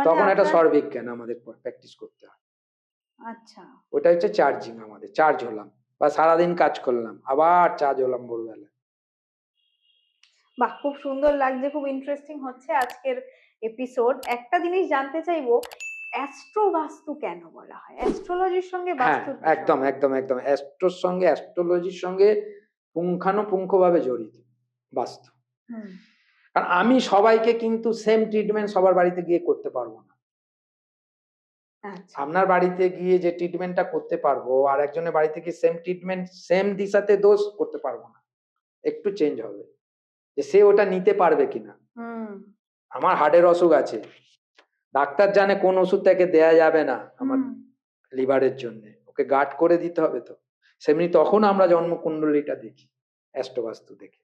তখন একটা স্বর বিজ্ঞান আমাদের প্র্যাকটিস করতে হয়। আচ্ছা, ওটা হচ্ছে চার্জিং। আমাদের চার্জ হলাম বা সারাদিন কাজ করলাম, আবার চার্জ হলাম ভোরবেলা। বাহ, খুব সুন্দর লাগছে, খুব ইন্টারেস্টিং হচ্ছে আজকের এপিসোড। একটা জিনিস জানতে চাইবো, অ্যাস্ট্রো বাস্তু কেন বলা হয়? অ্যাস্ট্রোলজির সঙ্গে বাস্তুর একদম একদম একদম অ্যাস্ট্রোর সঙ্গে, অ্যাস্ট্রোলজির সঙ্গে পুঙ্খানুপুঙ্খভাবে জড়িত বাস্তু। কারণ আমি সবাইকে কিন্তু সেম ট্রিটমেন্ট সবার বাড়িতে গিয়ে করতে পারবো না। আপনার বাড়িতে গিয়ে যে ট্রিটমেন্টটা করতে পারবো, আর একজনের বাড়িতে গিয়ে সেম ট্রিটমেন্ট সেম দিশাতে দোষ করতে পারবো না, একটু চেঞ্জ হবে, যে সে ওটা নিতে পারবে কিনা। আমার হার্টের অসুখ আছে, ডাক্তার জানে কোন ওষুধ তাকে দেয়া যাবে না আমার লিভারের জন্য, ওকে গার্ড করে দিতে হবে। তো সেমনি তখন আমরা জন্মকুণ্ডলীটা দেখি অ্যাস্ট্রোবাস্তু দেখে।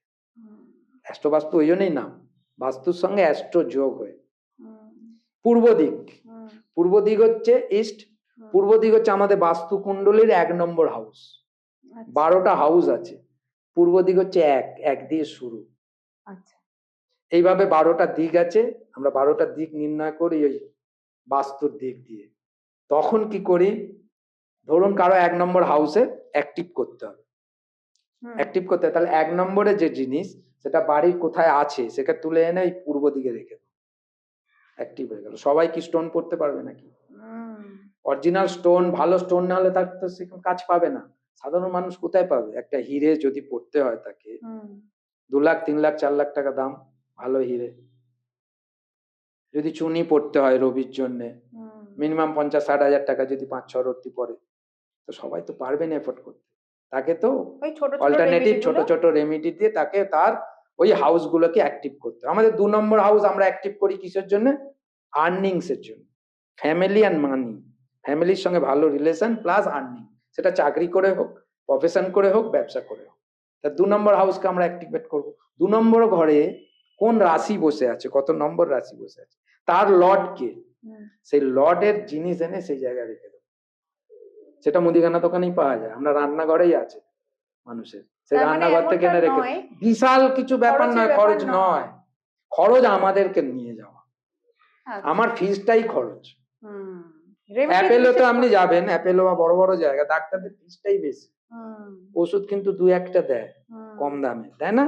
অ্যাস্ট্রোবাস্তু ওই জন্যই নাম, বাস্তুর সঙ্গে অ্যাস্ট্রো যোগ হয়। পূর্ব দিক, হুম, পূর্ব দিক হচ্ছে ইস্ট, হুম, পূর্ব দিক হচ্ছে আমাদের বাস্তু কুণ্ডলীর 1 নম্বর হাউস। আচ্ছা, 12টা হাউস আছে, পূর্ব দিক হচ্ছে এক দিয়ে শুরু। আচ্ছা, এইভাবে 12টা দিক আছে, আমরা 12টা দিক নির্ণয় করি ওই বাস্তুর দিক দিয়ে। তখন কি করি, ধরুন কারো 1 নম্বর হাউসে অ্যাক্টিভ করতে হবে, হুম, অ্যাক্টিভ করতে হবে, তাহলে 1 নম্বরে যে জিনিস সেটা বাড়ির কোথায় আছে সেটা তুলে এনে এই পূর্ব দিকে রেখে দেবো, অ্যাক্টিভ হয়ে গেল। সবাই কি স্টোন পড়তে পারবে নাকি? হুম, অরিজিনাল স্টোন, ভালো স্টোন না হলে তার তো সেরকম কাজ পাবে না। সাধারণ মানুষ কোথায় পাবে? একটা হিরে যদি পড়তে হয় তাকে হুম, 2 লাখ 3 লাখ 4 লাখ টাকা দাম ভালো হিরে। যদি চুনি পড়তে হয় রবির জন্য হুম। মিনিমাম 50-60 হাজার টাকা, যদি 5-6 রত্তি পড়ে তো সবাই তো পারবে না এফোর্ড করতে। তাকে তো ওই ছোট ছোট অল্টারনেটিভ রেমেডি ছোট গুলো। ছোট রেমেডি দিয়ে তাকে তার ওই হাউস গুলোকে অ্যাক্টিভ করতে হবে। আমাদের 2 নম্বর হাউস আমরা অ্যাক্টিভ করি কিসের জন্য? আর্নিংস এর জন্য, ফ্যামিলি অ্যান্ড মানি, ফ্যামিলির সঙ্গে ভালো রিলেশন প্লাস আর্নিং, সেটা চাকরি করে হোক, প্রফেশন করে হোক, ব্যবসা করে হোক। তা 2 নম্বর হাউসকে আমরা অ্যাক্টিভেট করব। 2 নম্বর ঘরে কোন রাশি বসে আছে, কত নম্বর রাশি বসে আছে, তার লর্ড কে, হুম, সেই লর্ডের জিনিস এনে সেই জায়গায় রেখে দেবো। সেটা মুদিখানা দোকানেই পাওয়া যায়, আমরা রান্নাঘরেই আছে মানুষের, সেই তার মানে রান্নাঘর থেকে এমনটা এনে রেখে, নয়, বিশাল কিছু ব্যাপার খরচের নয়, ব্যাপার খরচ নয়। নয়, খরচ আমাদেরকে নিয়ে যাওয়া, আচ্ছা, আমার ফিজটাই খরচ। হুম, রেমেডিতে অ্যাপেলোতে বিশেষ আপনি খরচ। যাবেন, অ্যাপেলো বা বড় বড় জায়গা, ডাক্তারদের ফিজটাই বেশি, হুম, ওষুধ কিন্তু 2-1টা দেয় হুম, কম দামে, তাই না?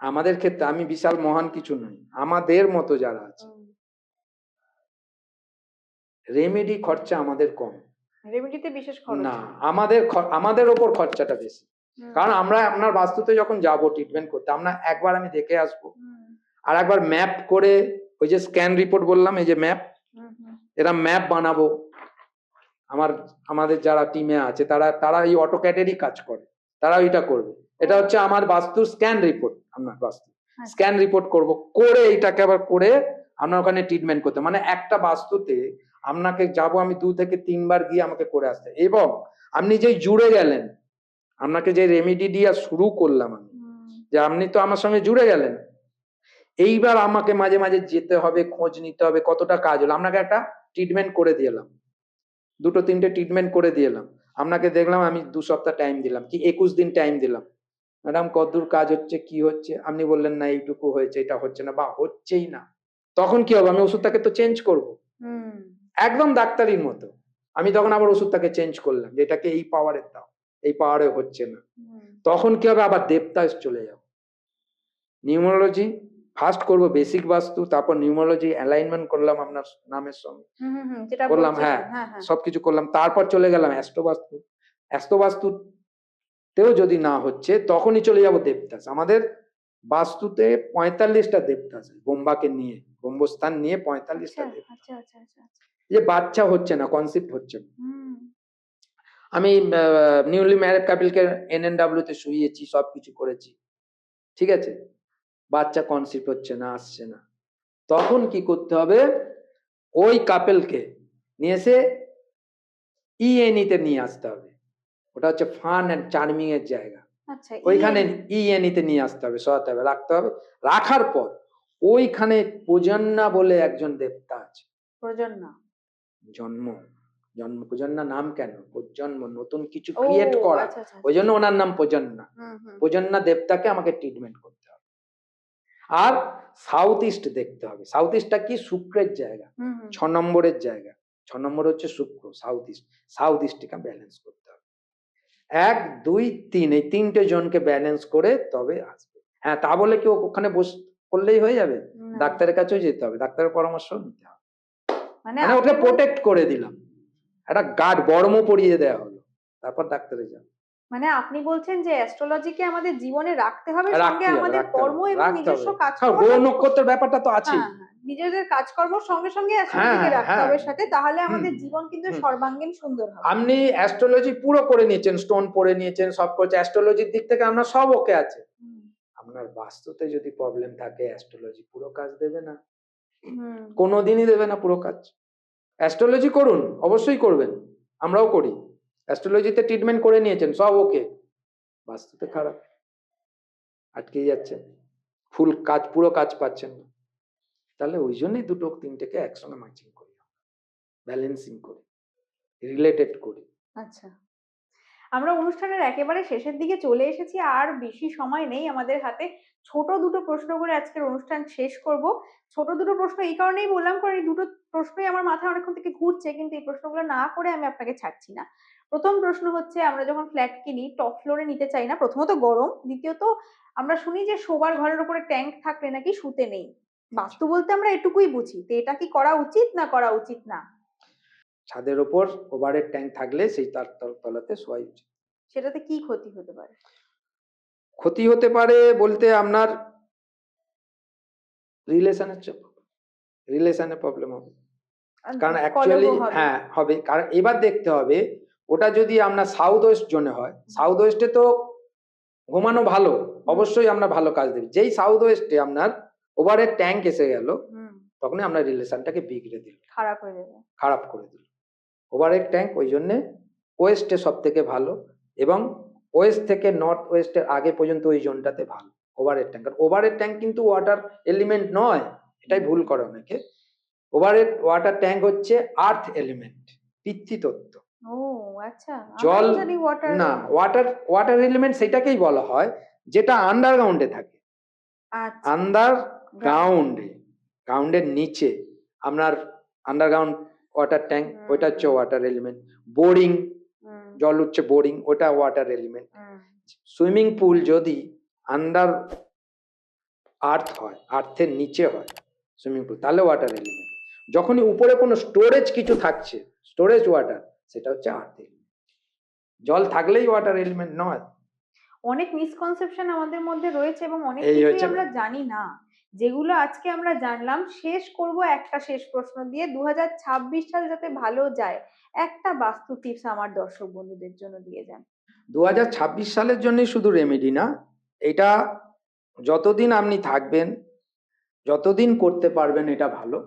আমাদের ক্ষেত্রে আমি বিশাল মহান কিছু নই, আমাদের মতো যারা আছে হুম। রেমেডি খরচা আমাদের কম। রেমেডিতে বিশেষ খরচ না, নেই। আমাদের ওপর খরচাটা বেশি। হুম, কারণ আমরা আপনার বাস্তুতে যখন যাব ট্রিটমেন্ট করতে, আমরা একবার আমি দেখে আসবো, হুম, আর একবার ম্যাপ করে, ওই যে স্ক্যান রিপোর্ট বললাম, এই যে ম্যাপ, হুম, হুম, এরা ম্যাপ বানাবো। আমাদের যারা টিমে আছে তারা তারা এই অটোক্যাডেরই কাজ করে, তারা ওইটা করবে। এটা হচ্ছে আমার বাস্তু স্ক্যান রিপোর্ট, আপনার বাস্তু আচ্ছা, স্ক্যান রিপোর্ট করব, করে এইটাকে আবার করে আপনার ওখানে ট্রিটমেন্ট করতে, মানে একটা বাস্তুতে আপনাকে যাব আমি 2 থেকে 3 বার গিয়ে আমাকে করে আসতে, এবং আপনি যেই জুড়ে গেলেন, আপনাকে যে রেমেডি দিয়ে শুরু করলাম আমি, হুম, যে আপনি তো আমার সঙ্গে জুড়ে গেলেন, এইবার আমাকে মাঝে মাঝে যেতে হবে, খোঁজ নিতে হবে কতটা কাজ হলো। আপনাকে একটা ট্রিটমেন্ট করে দিলাম, 2-3টে ট্রিটমেন্ট করে দিলাম, আপনাকে দেখলাম আমি 2 সপ্তাহ টাইম দিলাম কি 21 দিন টাইম দিলাম, ম্যাডাম কতদূর কাজ হচ্ছে, কি হচ্ছে, আপনি বললেন না এইটুকু হয়েছে, এটা হচ্ছে না বা হচ্ছেই না, তখন কি হবে? আমি ওষুধটাকে তো চেঞ্জ করব, হুম, একদম ডাক্তারির মতো। আমি তখন আবার ওষুধটাকে চেঞ্জ করলাম, যে এটাকে এই পাওয়ারের দাও, এই পাওয়ারে হচ্ছে না, হুম, তখন কি হবে? আবার দেবতায় চলে যাব। নিউমারোলজি ফার্স্ট করব, বেসিক বাস্তু, তারপর নিউমারোলজি অ্যালাইনমেন্ট করলাম আপনার নামের সঙ্গে, হুম, হুম, হুম, যেটা করলাম, হ্যাঁ, বলছিলেন, হ্যাঁ, হ্যাঁ, সবকিছু করলাম, তারপর চলে গেলাম অ্যাস্ট্রোবাস্তু। অ্যাস্ট্রোবাস্তুতেও যদি না হচ্ছে তখনই চলে যাব দেবদাস। আমাদের বাস্তুতে 45টা দেবদাস আছে, ব্রহ্মাকে নিয়ে, ব্রহ্মস্থান নিয়ে 45টা আচ্ছা, দেবদাস। আচ্ছা, আচ্ছা, আচ্ছা, আচ্ছা, যে বাচ্চা হচ্ছে না, কনসেপ্ট হচ্ছে না, হুম, আমি নিউলি ম্যারেড কাপিলকে NNW তে শুইয়েছি, সবকিছু করেছি, ঠিক আছে, বাচ্চা কনসেপ্ট হচ্ছে না, আসছে না, তখন কি করতে হবে? ওই কাপেলকে নিয়ে এসে ENE তে নিয়ে আসতে হবে, ওটা হচ্ছে ফান অ্যান্ড চার্মিং এর জায়গা, আচ্ছা, ওইখানে ইএনই, ENE তে নিয়ে আসতে হবে, সরাতে হবে, রাখতে হবে। রাখার পর ওইখানে পূজন্যা বলে একজন দেবতা আছে, প্রজন্ম। জন্ম, পূজন্যা নাম কেন? জন্ম, নতুন কিছু ও, ক্রিয়েট করা, আচ্ছা, আচ্ছা, ওই আচ্ছা, জন্য ওনার নাম পূজন্যা। হুম, হুম, পূজন্যা দেবতাকে আমাকে ট্রিটমেন্ট করতে হবে। আর সাউথ ইস্ট দেখতে হবে, সাউথ ইস্টটা কি? শুক্রের জায়গা, হুম, হুম, 6 নম্বরের জায়গা, 6 নম্বর হচ্ছে শুক্র, সাউথ ইস্ট, সাউথ ইস্টকে ব্যালেন্স করতে হবে। 1, 2, 3 এই 3টে জনকে ব্যালেন্স করে তবে আসবে। হ্যাঁ, তা বলে কি ওখানে বস করলেই হয়ে যাবে? না, ডাক্তারের কাছেও যেতে হবে, ডাক্তারের পরামর্শ নিতে হবে। মানে মানে আপনি ওকে প্রোটেক্ট করে দিলাম, একটা গার্ড বর্ম পরিয়ে দেওয়া হলো, তারপর ডাক্তারে যাও। মানে আপনি বলছেন যে অ্যাস্ট্রোলজিকে আমাদের জীবনে রাখতে হবে, সঙ্গে রাখতে হবে, আমাদের রাখতে হবে, কর্ম এবং রাখতে নিজস্ব হবে। কারণ কাজকর্ম গ্রহ সাথে, নক্ষত্রের ব্যাপারটা তো আছেই। হ্যাঁ, হ্যাঁ, নিজেদের কাজকর্মর সঙ্গে সঙ্গে হ্যাঁ, অ্যাস্ট্রোলজিকে হ্যাঁ, রাখতে হ্যাঁ, হবে সাথে, তাহলে হুম, আমাদের জীবন কিন্তু হুম। সর্বাঙ্গীন সুন্দর হবে। আপনি অ্যাস্ট্রোলজি পুরো করে নিয়েছেন, স্টোন পড়ে নিয়েছেন, সব করছে, অ্যাস্ট্রোলজির দিক থেকে আপনার সব ওকে আছে, হুম, আপনার বাস্তুতে যদি প্রবলেম থাকে অ্যাস্ট্রোলজি পুরো কাজ দেবে না, হুম, কোনোদিনই দেবে না পুরো কাজ। অ্যাস্ট্রোলজি করুন, অবশ্যই করবেন, আমরাও করি, অ্যাস্ট্রোলজিতে ট্রিটমেন্ট করে নিয়েছেন, সব ওকে, বাস্তুতে খারাপ, আটকে যাচ্ছে, ফুল কাজ, পুরো কাজ পাচ্ছেন না, তাহলে ওই জন্যই দুটো তিনটেকে একসঙ্গে ম্যাচিং করি, ব্যালেন্সিং করি, রিলেটেড করি। আচ্ছা, আমরা অনুষ্ঠানের একেবারে শেষের দিকে চলে এসেছি, আর বেশি সময় নেই আমাদের হাতে। ছোট দুটো প্রশ্ন করে আজকের অনুষ্ঠান শেষ করব। ছোট দুটো প্রশ্ন এই কারণেই বললাম, কারণ এই দুটো প্রশ্নই আমার মাথায় অনেকক্ষণ থেকে ঘুরছে, কিন্তু এই প্রশ্নগুলো না করে আমি আপনাকে ছাড়ছি না। প্রথম প্রশ্ন হচ্ছে, আমরা যখন ফ্ল্যাট কিনি টপ ফ্লোরে নিতে চাই না। প্রথমত গরম, দ্বিতীয়ত আমরা শুনি যে শোবার ঘরের উপরে ট্যাঙ্ক থাকলে নাকি শুতে নেই। বাস্তু বলতে আমরা এটুকুই বুঝি, তো এটা কি করা উচিত না করা উচিত না? ছাদের ওপর ওভারের ট্যাঙ্ক থাকলে সেই তার তলাতে শোয়া উচিত। সেটাতে কি ক্ষতি হতে পারে? ক্ষতি হতে পারে বলতে আপনার রিলেশনের প্রবলেম হবে, কারণ অ্যাকচুয়ালি কলহ হবে। হ্যাঁ হবে। কারণ এবার দেখতে হবে ওটা যদি আপনার সাউথ ওয়েস্ট জোনে হয়, সাউথ ওয়েস্টে তো ঘুমানো ভালো, অবশ্যই আমরা ভালো কাজ দেবে। যেই সাউথ ওয়েস্টে আপনার ওভারের ট্যাঙ্ক এসে গেল, তখনই আমরা রিলেশনটাকে বিগড়ে দিল, খারাপ হয়ে যাবে। খারাপ করে দিল। ওভারের ট্যাঙ্ক ওই জন্যে ওয়েস্টে সব থেকে ভালো, এবং ওয়েস্ট থেকে নর্থ ওয়েস্টের আগে পর্যন্ত ওই জোনটাতে ভালো ওভারের ট্যাঙ্ক। কারণ ওভারের ট্যাঙ্ক কিন্তু ওয়াটার এলিমেন্ট নয়, এটাই ভুল করে অনেকে। ওভারের ওয়াটার ট্যাঙ্ক হচ্ছে আর্থ এলিমেন্ট, পিতৃতত্ত্ব। ও আচ্ছা, জল আমরা তো জানি ওয়াটার। না, ওয়াটার এলিমেন্ট সেটাকেই বলা হয় যেটা আন্ডারগ্রাউন্ডে থাকে। আচ্ছা, গ্রাউন্ডের নিচে আপনার আন্ডারগ্রাউন্ড ওয়াটার ট্যাঙ্ক, ওইটা হচ্ছে ওয়াটার এলিমেন্ট। বোরিং জল হচ্ছে বোরিং, ওটা ওয়াটার এলিমেন্ট। সুইমিং পুল যদি আন্ডার আর্থ হয়, আর্থের নিচে হয় সুইমিং পুল, তাহলে ওয়াটার এলিমেন্ট। যখনই উপরে কোনো স্টোরেজ কিছু থাকছে, স্টোরেজ ওয়াটার, সেটা হচ্ছে আর্থ এলিমেন্ট। জল থাকলেই ওয়াটার এলিমেন্ট নয়। অনেক মিসকনসেপশন আমাদের মধ্যে রয়েছে এবং অনেক এই কিছুই হচ্ছে আমরা জানি না, যেগুলো আজকে আমরা জানলাম। শেষ করব একটা শেষ প্রশ্ন দিয়ে, 2026 সাল যাতে ভালো যায়, একটা বাস্তু টিপস আমার দর্শক বন্ধুদের জন্য দিয়ে যান। 2026 সালের জন্য শুধু রেমেডি না, এটা যতদিন আপনি থাকবেন, যতদিন করতে পারবেন এটা ভালো।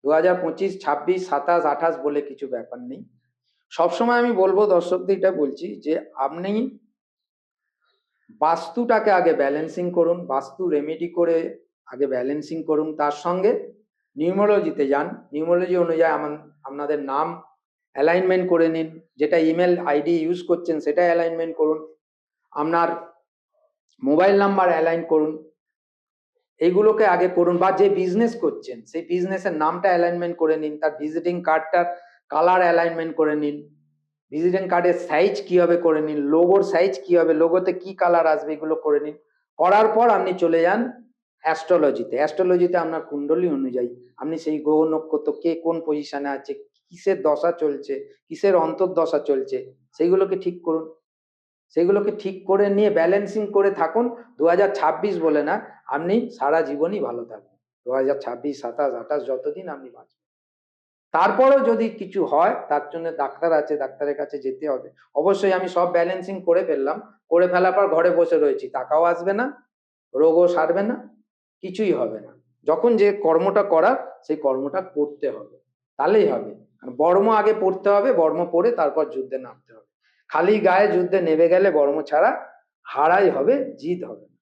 2025, 26, 27, 28 বলে কিছু ব্যাপার নেই। সবসময় আমি বলবো দর্শকদের, এটা বলছি যে আপনি বাস্তুটাকে আগে ব্যালেন্সিং করুন, বাস্তু রেমেডি করে আগে ব্যালেন্সিং করুন। তার সঙ্গে নিউমোলজিতে যান, নিউমোলজি অনুযায়ী আপনাদের নাম অ্যালাইনমেন্ট করে নিন, যেটা ইমেল আইডি ইউজ করছেন সেটা অ্যালাইনমেন্ট করুন, আপনার মোবাইল নাম্বার অ্যালাইন করুন, এইগুলোকে আগে করুন। বা যে বিজনেস করছেন সেই বিজনেসের নামটা অ্যালাইনমেন্ট করে নিন, তার ভিজিটিং কার্ডটার কালার অ্যালাইনমেন্ট করে নিন, ভিজিটিং কার্ডের সাইজ কি হবে করে নিন, লোগোর সাইজ কি হবে, লোগোতে কি কালার আসবে, এগুলো করে নিন। করার পর আপনি চলে যান অ্যাস্ট্রোলজিতে। অ্যাস্ট্রোলজিতে আপনার কুণ্ডলী অনুযায়ী আপনি সেই গ্রহ নক্ষত্র কে কোন পজিশনে আছে, কিসের দশা চলছে, কিসের অন্তর্দশা চলছে, সেইগুলোকে ঠিক করুন। সেগুলোকে ঠিক করে নিয়ে ব্যালেন্সিং করে থাকুন। 2026 বলে না, আপনি সারা জীবনই ভালো থাকবেন। 2026, 27, 28 যতদিন আপনি বাঁচবেন। তারপরেও যদি কিছু হয়, তার জন্য ডাক্তার আছে, ডাক্তারের কাছে যেতে হবে। অবশ্যই আমি সব ব্যালেন্সিং করে ফেললাম, করে ফেলার পর ঘরে বসে রয়েছি, টাকাও আসবে না, রোগও সারবে না, কিছুই হবে না। যখন যে কর্মটা করার সেই কর্মটা করতে হবে, তাহলেই হবে। আর বর্ম আগে পড়তে হবে, বর্ম পড়ে তারপর যুদ্ধে নামতে হবে। খালি গায়ে যুদ্ধে নেমে গেলে বর্ম ছাড়া হারাই হবে, জিত হবে না।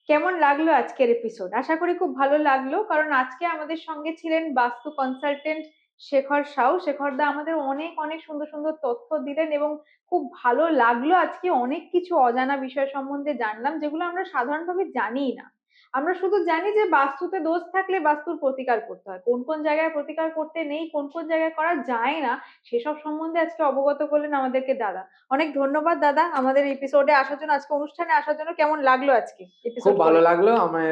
কেমন লাগলো আজকের এপিসোড? আশা করি খুব ভালো লাগলো, কারণ আজকে আমাদের সঙ্গে ছিলেন বাস্তু কনসালটেন্ট শেখর সাউ। শেখর দা আমাদের অনেক অনেক সুন্দর সুন্দর তথ্য দিলেন এবং খুব ভালো লাগলো। আজকে অনেক কিছু অজানা বিষয় সম্বন্ধে জানলাম, যেগুলো আমরা সাধারণভাবে জানিই না। আমরা শুধু জানি যে বাস্তুতে দোষ থাকলে বাস্তুর প্রতিকার করতে হয়, কোন কোন জায়গায় প্রতিকার করতে নেই, কোন কোন জায়গায় করা যায় না, সেসব সম্বন্ধে আজকে অবগত করলেন আমাদেরকে দাদা। অনেক ধন্যবাদ দাদা আমাদের এপিসোডে আসার জন্য, আজকে অনুষ্ঠানে আসার জন্য। কেমন লাগলো আজকে খুব এপিসোড ভালো করে? লাগলো আমার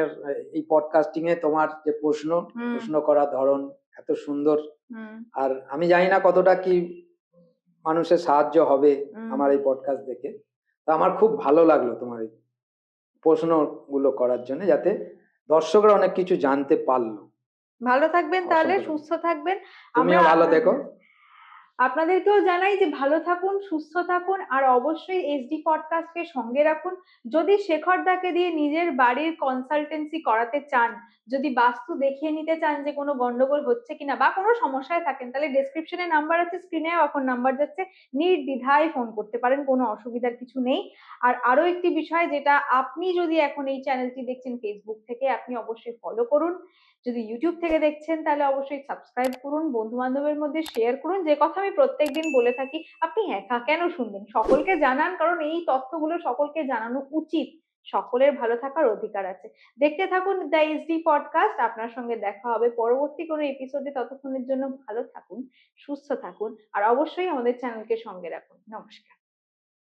এই পডকাস্টিং এ তোমার যে প্রশ্ন করার ধরন এত সুন্দর। আর আমি জানি না কতটা কি মানুষের সাহায্য হবে আমার এই পডকাস্ট দেখে। তো আমার খুব ভালো লাগলো তোমার এই প্রশ্নগুলো করার জন্য, যাতে দর্শকরা অনেক কিছু জানতে পারলো। ভালো থাকবেন তাহলে, অসংখ্য সুস্থ থাকবেন। তুমিও ভালো থেকো। আপনাদেরকেও জানাই যে ভালো থাকুন, সুস্থ থাকুন, আর অবশ্যই এসডি পডকাস্টকে সঙ্গে রাখুন। যদি শেখর দাকে দিয়ে নিজের বাড়ির কনসালটেন্সি করাতে চান, যদি বাস্তু দেখিয়ে নিতে চান যে কোনো গন্ডগোল হচ্ছে কিনা বা কোনো সমস্যায় থাকেন, তাহলে ডেসক্রিপশনে নাম্বার আছে, স্ক্রিনেও এখন নাম্বার যাচ্ছে, নির্দ্বিধায় ফোন করতে পারেন, কোনো অসুবিধার কিছু নেই। আর আরো একটি বিষয়, যেটা আপনি যদি এখন এই চ্যানেলটি দেখছেন ফেসবুক থেকে, আপনি অবশ্যই ফলো করুন। যদি ইউটিউব থেকে দেখছেন তাহলে অবশ্যই সাবস্ক্রাইব করুন, বন্ধু বান্ধবের মধ্যে শেয়ার করুন। যে কথা আমি প্রত্যেকদিন বলে থাকি, আপনি একা কেন শুনবেন, সকলকে জানান, কারণ এই তথ্যগুলো সকলকে জানানো উচিত। সকলের ভালো থাকার অধিকার আছে। দেখতে থাকুন দ্য এসডি পডকাস্ট। আপনার সঙ্গে দেখা হবে পরবর্তী কোনো এপিসোডে। ততক্ষণের জন্য ভালো থাকুন, সুস্থ থাকুন, আর অবশ্যই আমাদের চ্যানেলকে সঙ্গে রাখুন। নমস্কার।